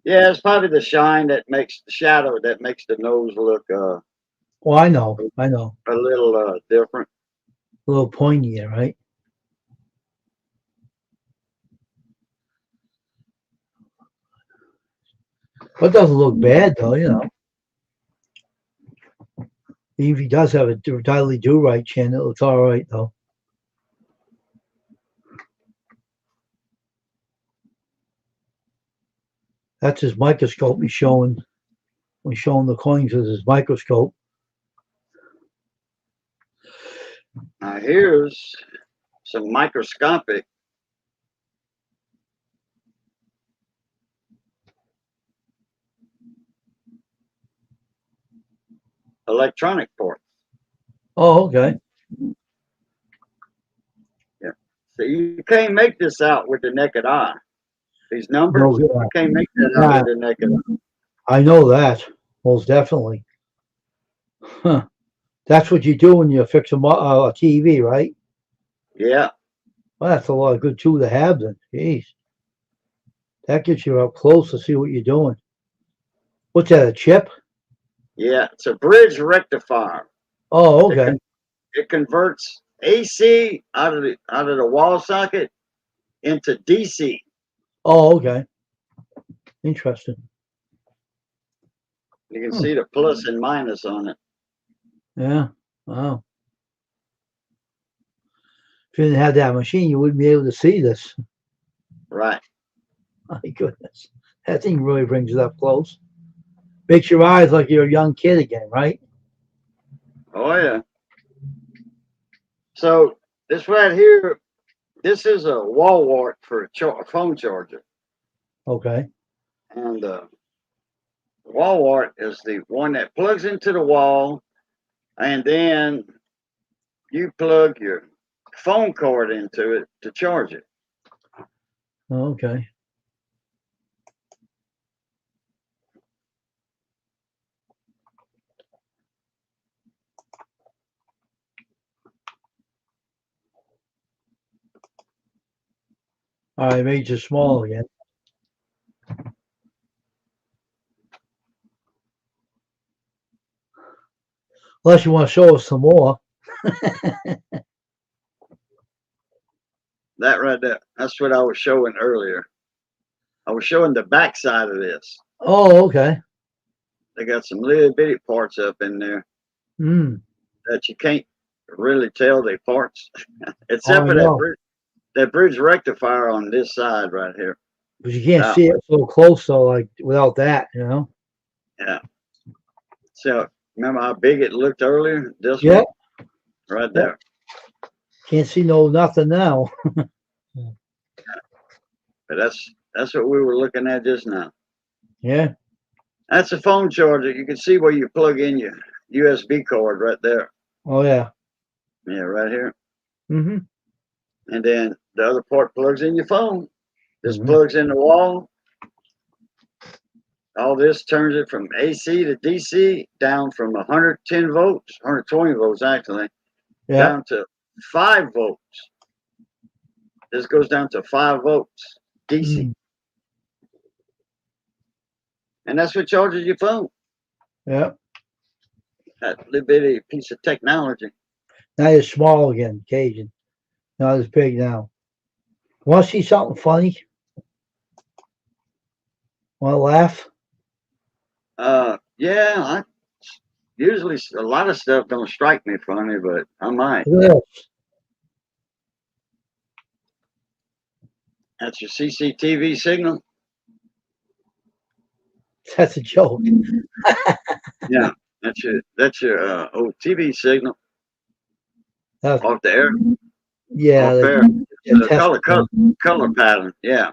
Yeah, it's probably the shine that makes the shadow that makes the nose look Well, I know. a little different. A little pointier, right? But it doesn't look bad, though, you know. Even if he does have a tightly do-right chin, it looks all right, though. That's his microscope he's showing. He's showing the coins with his microscope. Now here's some microscopic electronic parts. Oh, okay. Yeah. So you can't make this out with the naked eye. These numbers, No, you can't make that out with the naked eye. I know that. Most definitely. Huh. That's what you do when you fix a TV, right? Yeah. Well, that's a lot of good tool to have then. Jeez. That gets you up close to see what you're doing. What's that, a chip? Yeah. It's a bridge rectifier. Oh, okay. It converts AC out of the wall socket into DC. Oh, okay. Interesting. You can see the plus and minus on it. Yeah. Wow. If you didn't have that machine, you wouldn't be able to see this. Right. My goodness. That thing really brings it up close. Makes your eyes like you're a young kid again, right? Oh yeah. So this right here, this is a wall wart for a phone charger, Okay. and the wall wart is the one that plugs into the wall, and then you plug your phone cord into it to charge it. Okay. All right, made you small again. Unless you want to show us some more. That right there, that's what I was showing earlier. I was showing the back side of this. Oh, okay. They got some little bitty parts up in there that you can't really tell they parts, except for that bridge rectifier on this side right here. But you can't see it so close, though, like without that, you know? Yeah. So remember how big it looked earlier? This one? Right there. Can't see nothing now. But that's what we were looking at just now. Yeah. That's a phone charger. You can see where you plug in your USB cord right there. Oh, yeah. Yeah, right here. Mm-hmm. And then the other part plugs in your phone. This plugs in the wall. All this turns it from AC to DC, down from 110 volts, 120 volts actually, down to 5 volts. This goes down to 5 volts DC. And that's what charges your phone. Yeah. That little bitty piece of technology. Now you're small again, Cajun. Not as big now. Want to see something funny? Want to laugh? Yeah. I usually a lot of stuff don't strike me funny, but I might. Look at this. That's your CCTV signal. That's a joke. Yeah, that's your old TV signal. That's, off the air, yeah, off air. the The test one. color pattern. Yeah.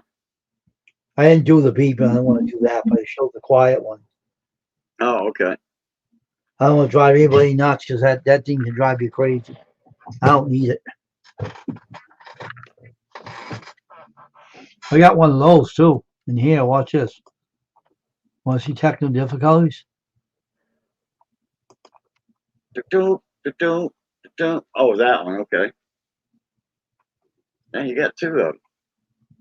I didn't do the beeping. I don't want to do that, but I showed the quiet one. Oh, okay. I don't want to drive anybody nuts because that thing can drive you crazy. I don't need it. I got one of those too in here. Watch this. Want to see technical difficulties? Do-do, do-do, do-do. Oh, that one. Okay. Now you got two of them.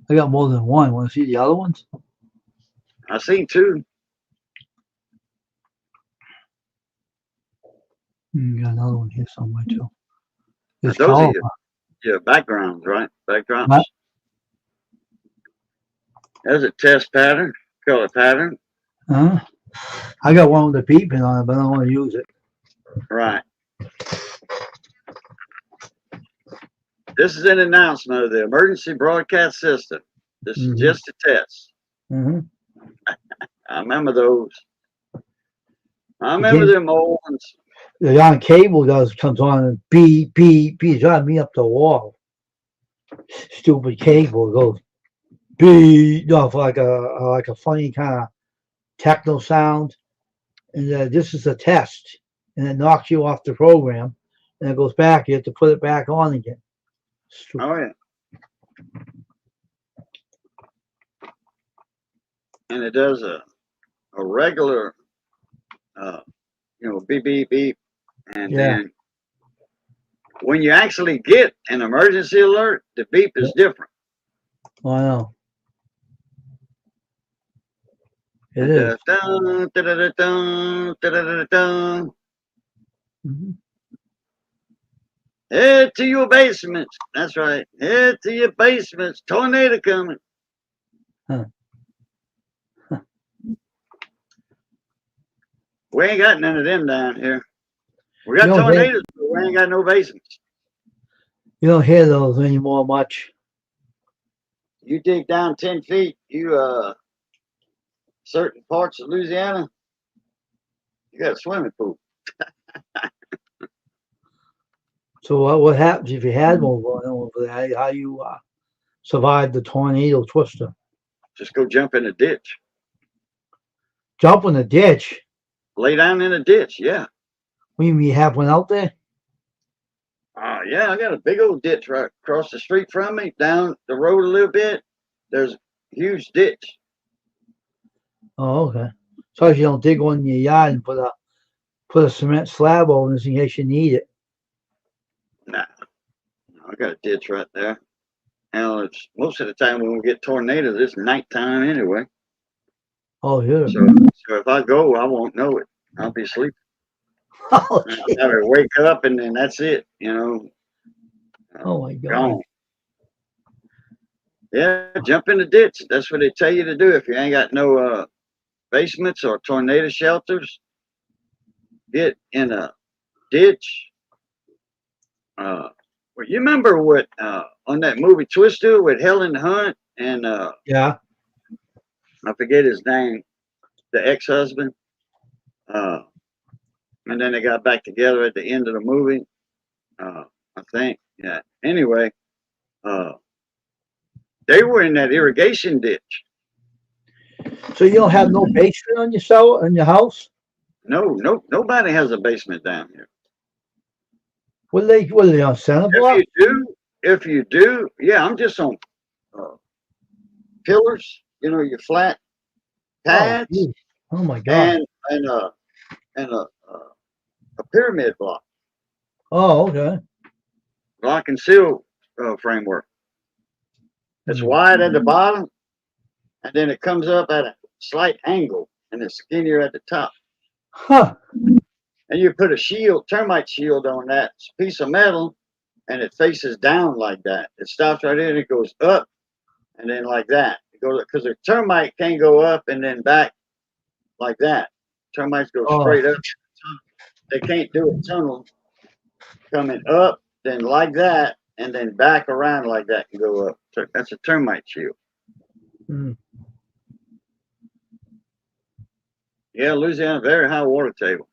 I got more than one. Want to see the other ones? I seen two. Got another one here somewhere too. Now, It's those are color. your backgrounds, right? Backgrounds. What? There's a test pattern, color pattern. Huh? I got one with the beeping on it, but I don't want to use it. Right. This is an announcement of the emergency broadcast system. This is just a test. Mm-hmm. I remember those. I remember them old ones. The on cable comes on and beep, beep, beep. It's driving me up the wall. Stupid cable goes beep off like a funny kind of techno sound. And this is a test. And it knocks you off the program. And it goes back. You have to put it back on again. Stupid. Oh, yeah. And it does a regular, beep, beep, beep. And then when you actually get an emergency alert, the beep is different. Oh, I know. It is. Dun, dun, dun, dun, dun, dun. Mm-hmm. Head to your basements. That's right. Head to your basements. Tornado coming. Huh. We ain't got none of them down here. We got tornadoes, but we ain't got no basements. You don't hear those anymore much. You dig down 10 feet, certain parts of Louisiana, you got a swimming pool. So what happens if you had one going over there? How you survive the tornado twister? Just go jump in a ditch. Jump in the ditch? Lay down in a ditch, yeah. You have one out there? Yeah, I got a big old ditch right across the street from me. Down the road a little bit, there's a huge ditch. Oh, okay. So you don't dig one in your yard and put a cement slab over it in case you need it. Nah, I got a ditch right there. Now, it's most of the time when we get tornadoes, it's nighttime anyway. Oh, yeah. So if I go, I won't know it. I'll be sleeping. Oh, I'll never wake up, and then that's it. Oh my God. Gone. Yeah, jump in the ditch. That's what they tell you to do if you ain't got no basements or tornado shelters. Get in a ditch. Well, you remember what on that movie Twister with Helen Hunt and yeah, I forget his name, the ex-husband. And then they got back together at the end of the movie. I think. Yeah. Anyway, they were in that irrigation ditch. So you don't have no basement on your house? No, nobody has a basement down here. What are they on center block? If you do, yeah, I'm just on pillars. Your flat pads. Oh my God. And a pyramid block. Oh, okay. Block and seal framework. It's wide at the bottom, and then it comes up at a slight angle, and it's skinnier at the top. Huh. And you put a termite shield on that piece of metal, and it faces down like that. It stops right there, and it goes up, and then like that. It goes because the termite can't go up and then back like that. Termites go straight up. They can't do a tunnel coming up, then like that, and then back around like that and go up. So that's a termite shield. Mm. Yeah, Louisiana, very high water table.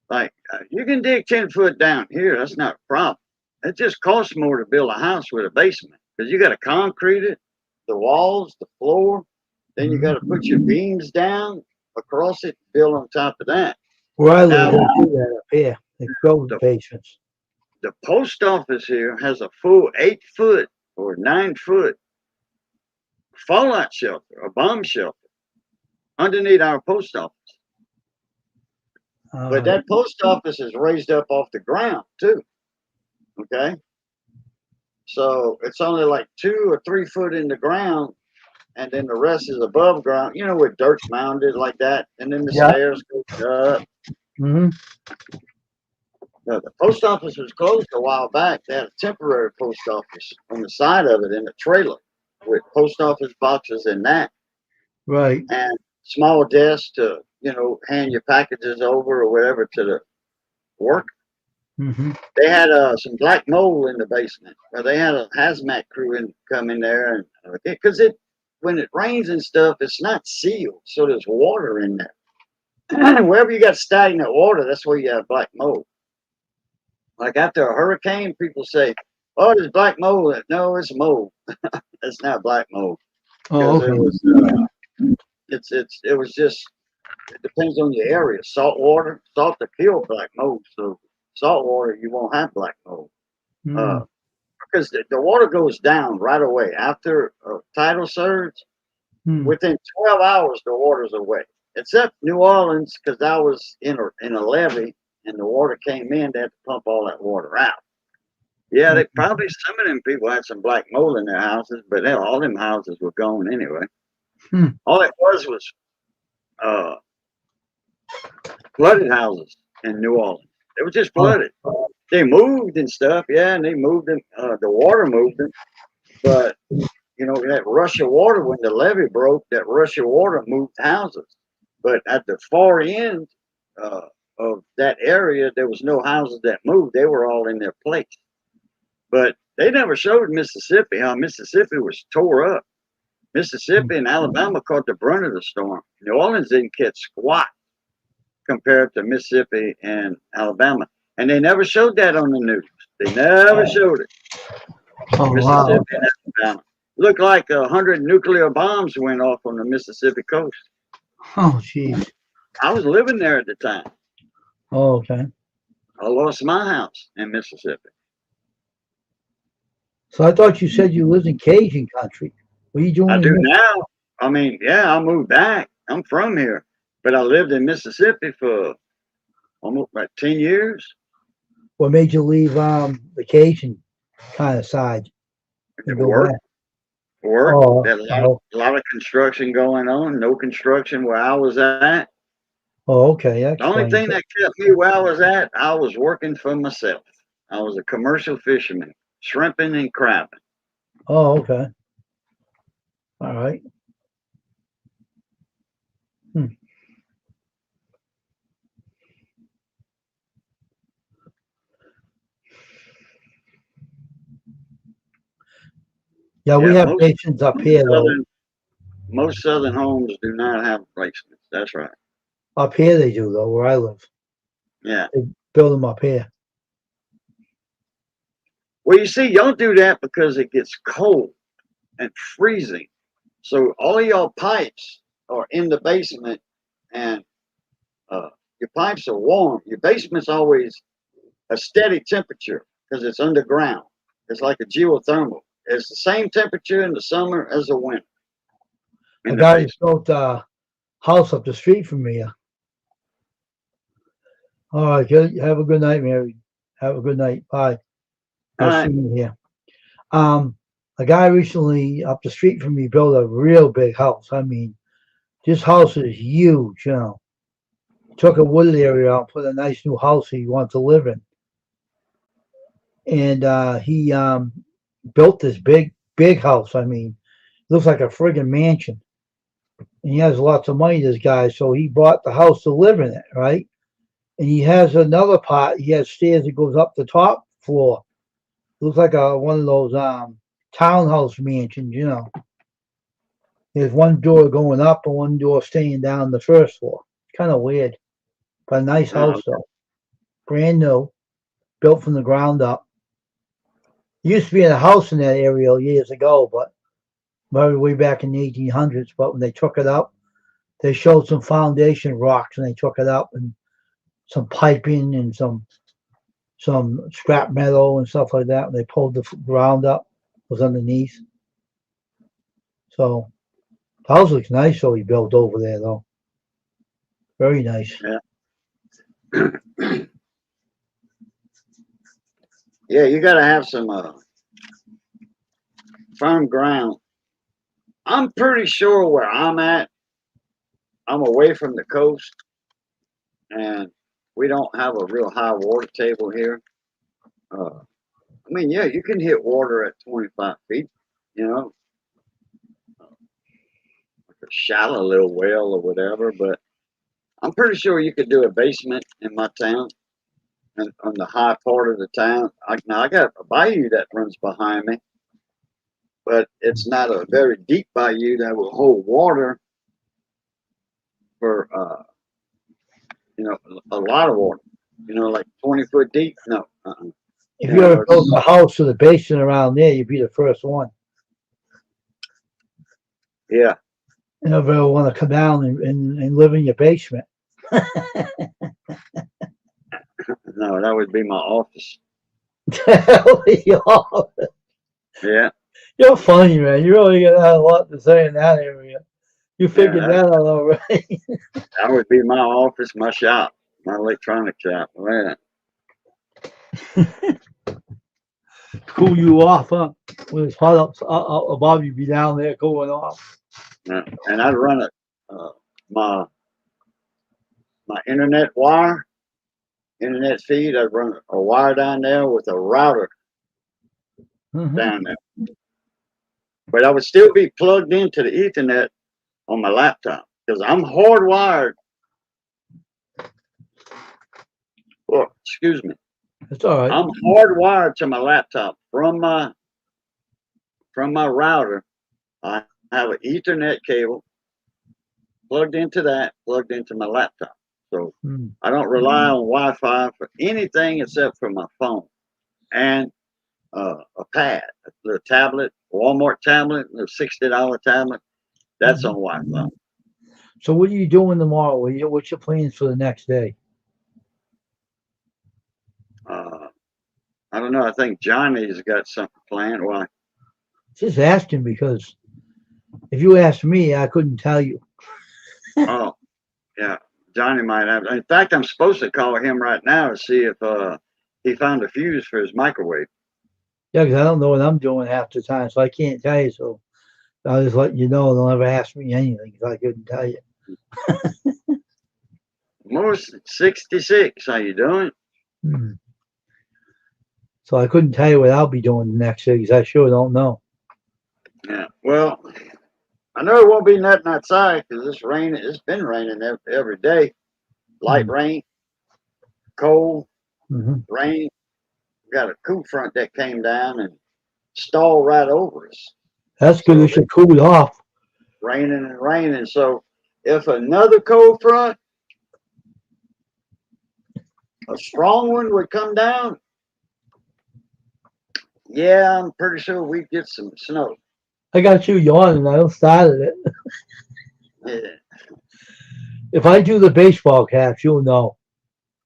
Like you can dig 10 foot down here. That's not a problem. it just costs more to build a house with a basement because you got to concrete it, the walls, the floor. Then you got to put your beams down across it, build on top of that. Where I live, Now, they do that up here. They build the, basements. the post office here has a full 8 foot or 9 foot fallout shelter, a bomb shelter underneath our post office. But that post office is raised up off the ground too. Okay. So it's only like 2 or 3 foot in the ground, and then the rest is above ground, where dirt's mounded like that. And then the stairs go up. Mm-hmm. The post office was closed a while back. They had a temporary post office on the side of it in a trailer with post office boxes and that. Right. And small desks to, hand your packages over or whatever to the worker. Mm-hmm. They had some black mold in the basement. They had a hazmat crew come in there, and because when it rains and stuff, it's not sealed, so there's water in there. Wherever you got stagnant water, that's where you have black mold. Like after a hurricane, people say, "Oh, there's black mold." No, it's mold. It's not black mold. Oh, okay. It was just. It depends on your area. Salt to kill black mold. So salt water, you won't have black mold. Because the water goes down right away after a tidal surge. Within 12 hours, the water's away. Except New Orleans, because I was in a levee and the water came in, they had to pump all that water out. Yeah, they probably, some of them people had some black mold in their houses, but all them houses were gone anyway. All it was flooded houses in New Orleans. They were just flooded. They moved and stuff, and they moved them. The water moved them, but that rush of water, when the levee broke, that rush of water moved houses. But at the far end of that area, there was no houses that moved. They were all in their place. But they never showed Mississippi how Mississippi was tore up. Mississippi and Alabama caught the brunt of the storm. New Orleans didn't catch squat compared to Mississippi and Alabama. And they never showed that on the news. They never showed it. Mississippi and Alabama. Looked like 100 nuclear bombs went off on the Mississippi coast. Oh, jeez. I was living there at the time. Oh, okay. I lost my house in Mississippi. So I thought you said you lived in Cajun country. What are you doing? I do now. I mean, yeah, I moved back. I'm from here. But I lived in Mississippi for almost like 10 years. What made you leave the Cajun kind of side? Work. Oh, a lot of construction going on. No construction where I was at. Oh, okay. The only thing that kept me where I was at, I was working for myself. I was a commercial fisherman, shrimping and crabbing. Oh, okay. All right. Yeah, we have basements up here, though. Most southern homes do not have basements. That's right. Up here they do, though, where I live. Yeah. They build them up here. Well, you see, y'all do that because it gets cold and freezing. So all of y'all pipes are in the basement, and your pipes are warm. Your basement's always a steady temperature because it's underground. It's like a geothermal. It's the same temperature in the summer as the winter. A guy built a house up the street from me. All right, have a good night, Mary. Have a good night. Bye. I'll see you here. A guy recently up the street from me built a real big house. I mean, this house is huge, Took a wooded area out, put a nice new house he wanted to live in. And he built this big house. I mean, looks like a friggin' mansion. And he has lots of money, this guy, so he bought the house to live in it, right? And he has another part. He has stairs that goes up the top floor. Looks like one of those townhouse mansions, There's one door going up and one door staying down the first floor. Kind of weird, but a nice house though. Brand new, built from the ground up. Used to be in a house in that area years ago, but way back in the 1800s. But when they took it up, they showed some foundation rocks, and they took it up and some piping and some scrap metal and stuff like that. They pulled the ground up, was underneath. So the house looks nice. So he built over there, though. Very nice. Yeah, you got to have some firm ground. I'm pretty sure where I'm at, I'm away from the coast, and we don't have a real high water table here. I mean, yeah, you can hit water at 25 feet, you know, like a shallow little well or whatever, but I'm pretty sure you could do a basement in my town and on the high part of the town. Now, I got a bayou that runs behind me, but it's not a very deep bayou that will hold water for, a lot of water, like 20 foot deep. No, If you ever built a house with a basement around there, you'd be the first one. Yeah. You never want to come down and live in your basement. No, that would be my office. Yeah. You're funny, man. You really got a lot to say in that area. You figured that out already. That would be my office, my shop, my electronic shop. Man. Cool you off, huh? When it's hot up above, you'd be down there cooling off. Yeah. And I'd run my internet feed. I'd run a wire down there with a router down there. But I would still be plugged into the Ethernet on my laptop because I'm hardwired. Oh, excuse me. That's all right. I'm hardwired to my laptop from my router. I have an Ethernet cable plugged into my laptop. So I don't rely on Wi-Fi for anything except for my phone and a pad, a little tablet, Walmart tablet, a $60 tablet. That's on Wi-Fi. So what are you doing tomorrow? What's your plans for the next day? I don't know. I think Johnny's got something planned. Why? Just asking because if you asked me, I couldn't tell you. Oh, yeah. Johnny might have. In fact, I'm supposed to call him right now to see if he found a fuse for his microwave. Yeah, because I don't know what I'm doing half the time, so I can't tell you. So I'll just let you know. They'll never ask me anything because I couldn't tell you. Morris 66. How you doing? So I couldn't tell you what I'll be doing the next day because I sure don't know. Yeah. Well, I know it won't be nothing outside because it's been raining every day. Light rain, cold, rain. We got a cool front that came down and stalled right over us. That's good. It should cool off. Raining and raining. So if another cold front, a strong one would come down, yeah, I'm pretty sure we'd get some snow. I got you yawning. I don't started it. Yeah. If I do the baseball caps, you'll know.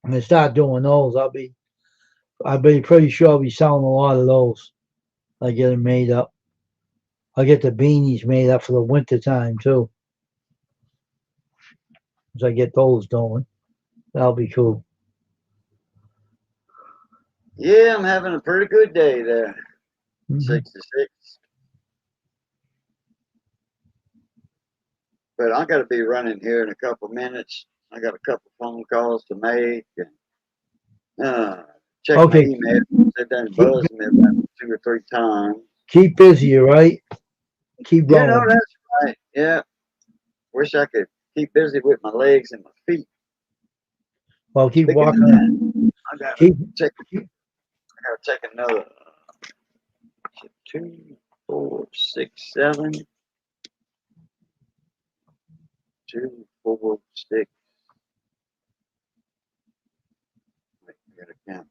When I start doing those, I'll be pretty sure I'll be selling a lot of those. I get them made up. I'll get the beanies made up for the winter time too. As I get those going, that'll be cool. Yeah, I'm having a pretty good day there. 66. But I got to be running here in a couple minutes. I got a couple phone calls to make and check my email. Sit down and buzz me about 2 or 3 times. Keep busy, right? Keep going. That's right. Yeah. Wish I could keep busy with my legs and my feet. Well, keep walking. I gotta take another 2, 4, 6, 7. 2, 4, 6. Wait, I gotta count.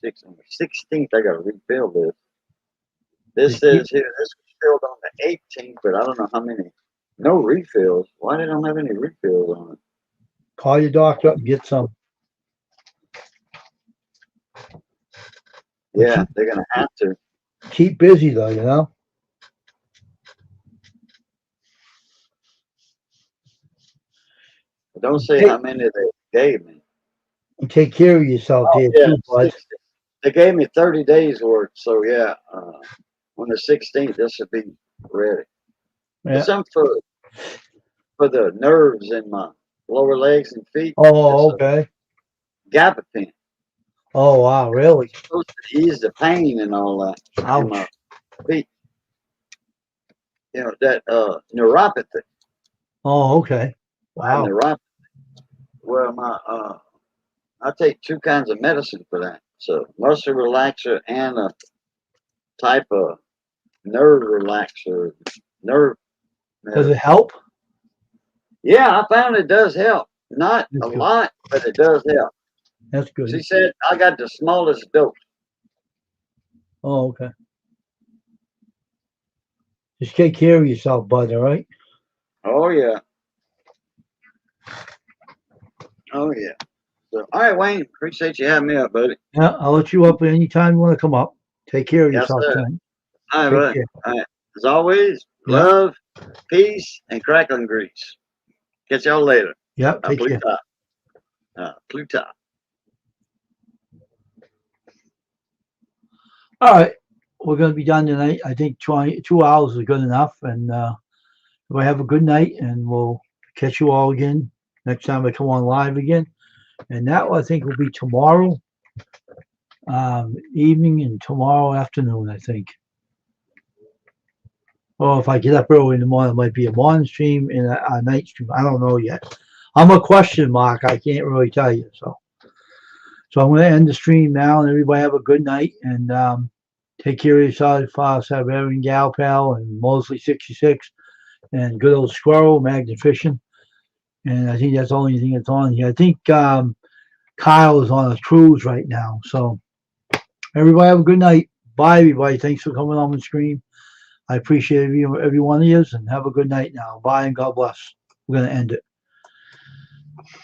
26th. On the 16th, I got to refill this. This Did you- says here, this was filled on the 18th, but I don't know how many. No refills. Why they don't have any refills on it? Call your doctor up and get some. Yeah, they're gonna have to. Keep busy though, you know? Don't say Hey. how many they gave me. And take care of yourself Oh, there yeah, too, bud. 60. They gave me 30 days worth, so yeah. On the 16th, this will be ready. Yeah. Some for the nerves in my lower legs and feet. Oh, It's okay. Gabapentin. Oh, wow, really? It's supposed to ease the pain and all that in my Ouch. feet. You know, that neuropathy. Oh, okay. Wow. Neuropathy. Well, I take two kinds of medicine for that. So muscle relaxer and a type of nerve relaxer, nerve. Does it help? Yeah, I found it does help. Not That's a good. lot, but it does help. That's good. She said I got the smallest dose. Oh, okay. Just take care of yourself, bud, all right? Oh yeah. Oh yeah. So all right, Wayne. Appreciate you having me up, buddy. Yeah, I'll let you up anytime you want to come up. Take care of Yes, yourself, sir. son. All right, Take buddy. care. All right. As always, Yeah. love, peace, and crackling grease. Catch y'all later. Yep, take care. Pluto. Pluto. All right. We're going to be done tonight. I think 2 hours is good enough. And we have a good night, and we'll catch you all again next time I come on live again. And that, I think, will be tomorrow evening and tomorrow afternoon, I think. Or if I get up early in the morning, it might be a morning stream and a night stream. I don't know yet. I'm a question mark. I can't really tell you. So I'm going to end the stream now, and everybody have a good night, and take care of yourself. Have Evan Gal Pal and Mosley 66 and good old Squirrel, Magnet Fishing. And I think that's the only thing that's on here. I think Kyle is on a cruise right now. So everybody have a good night. Bye, everybody. Thanks for coming on the stream. I appreciate every one of you, and have a good night now. Bye, and God bless. We're going to end it.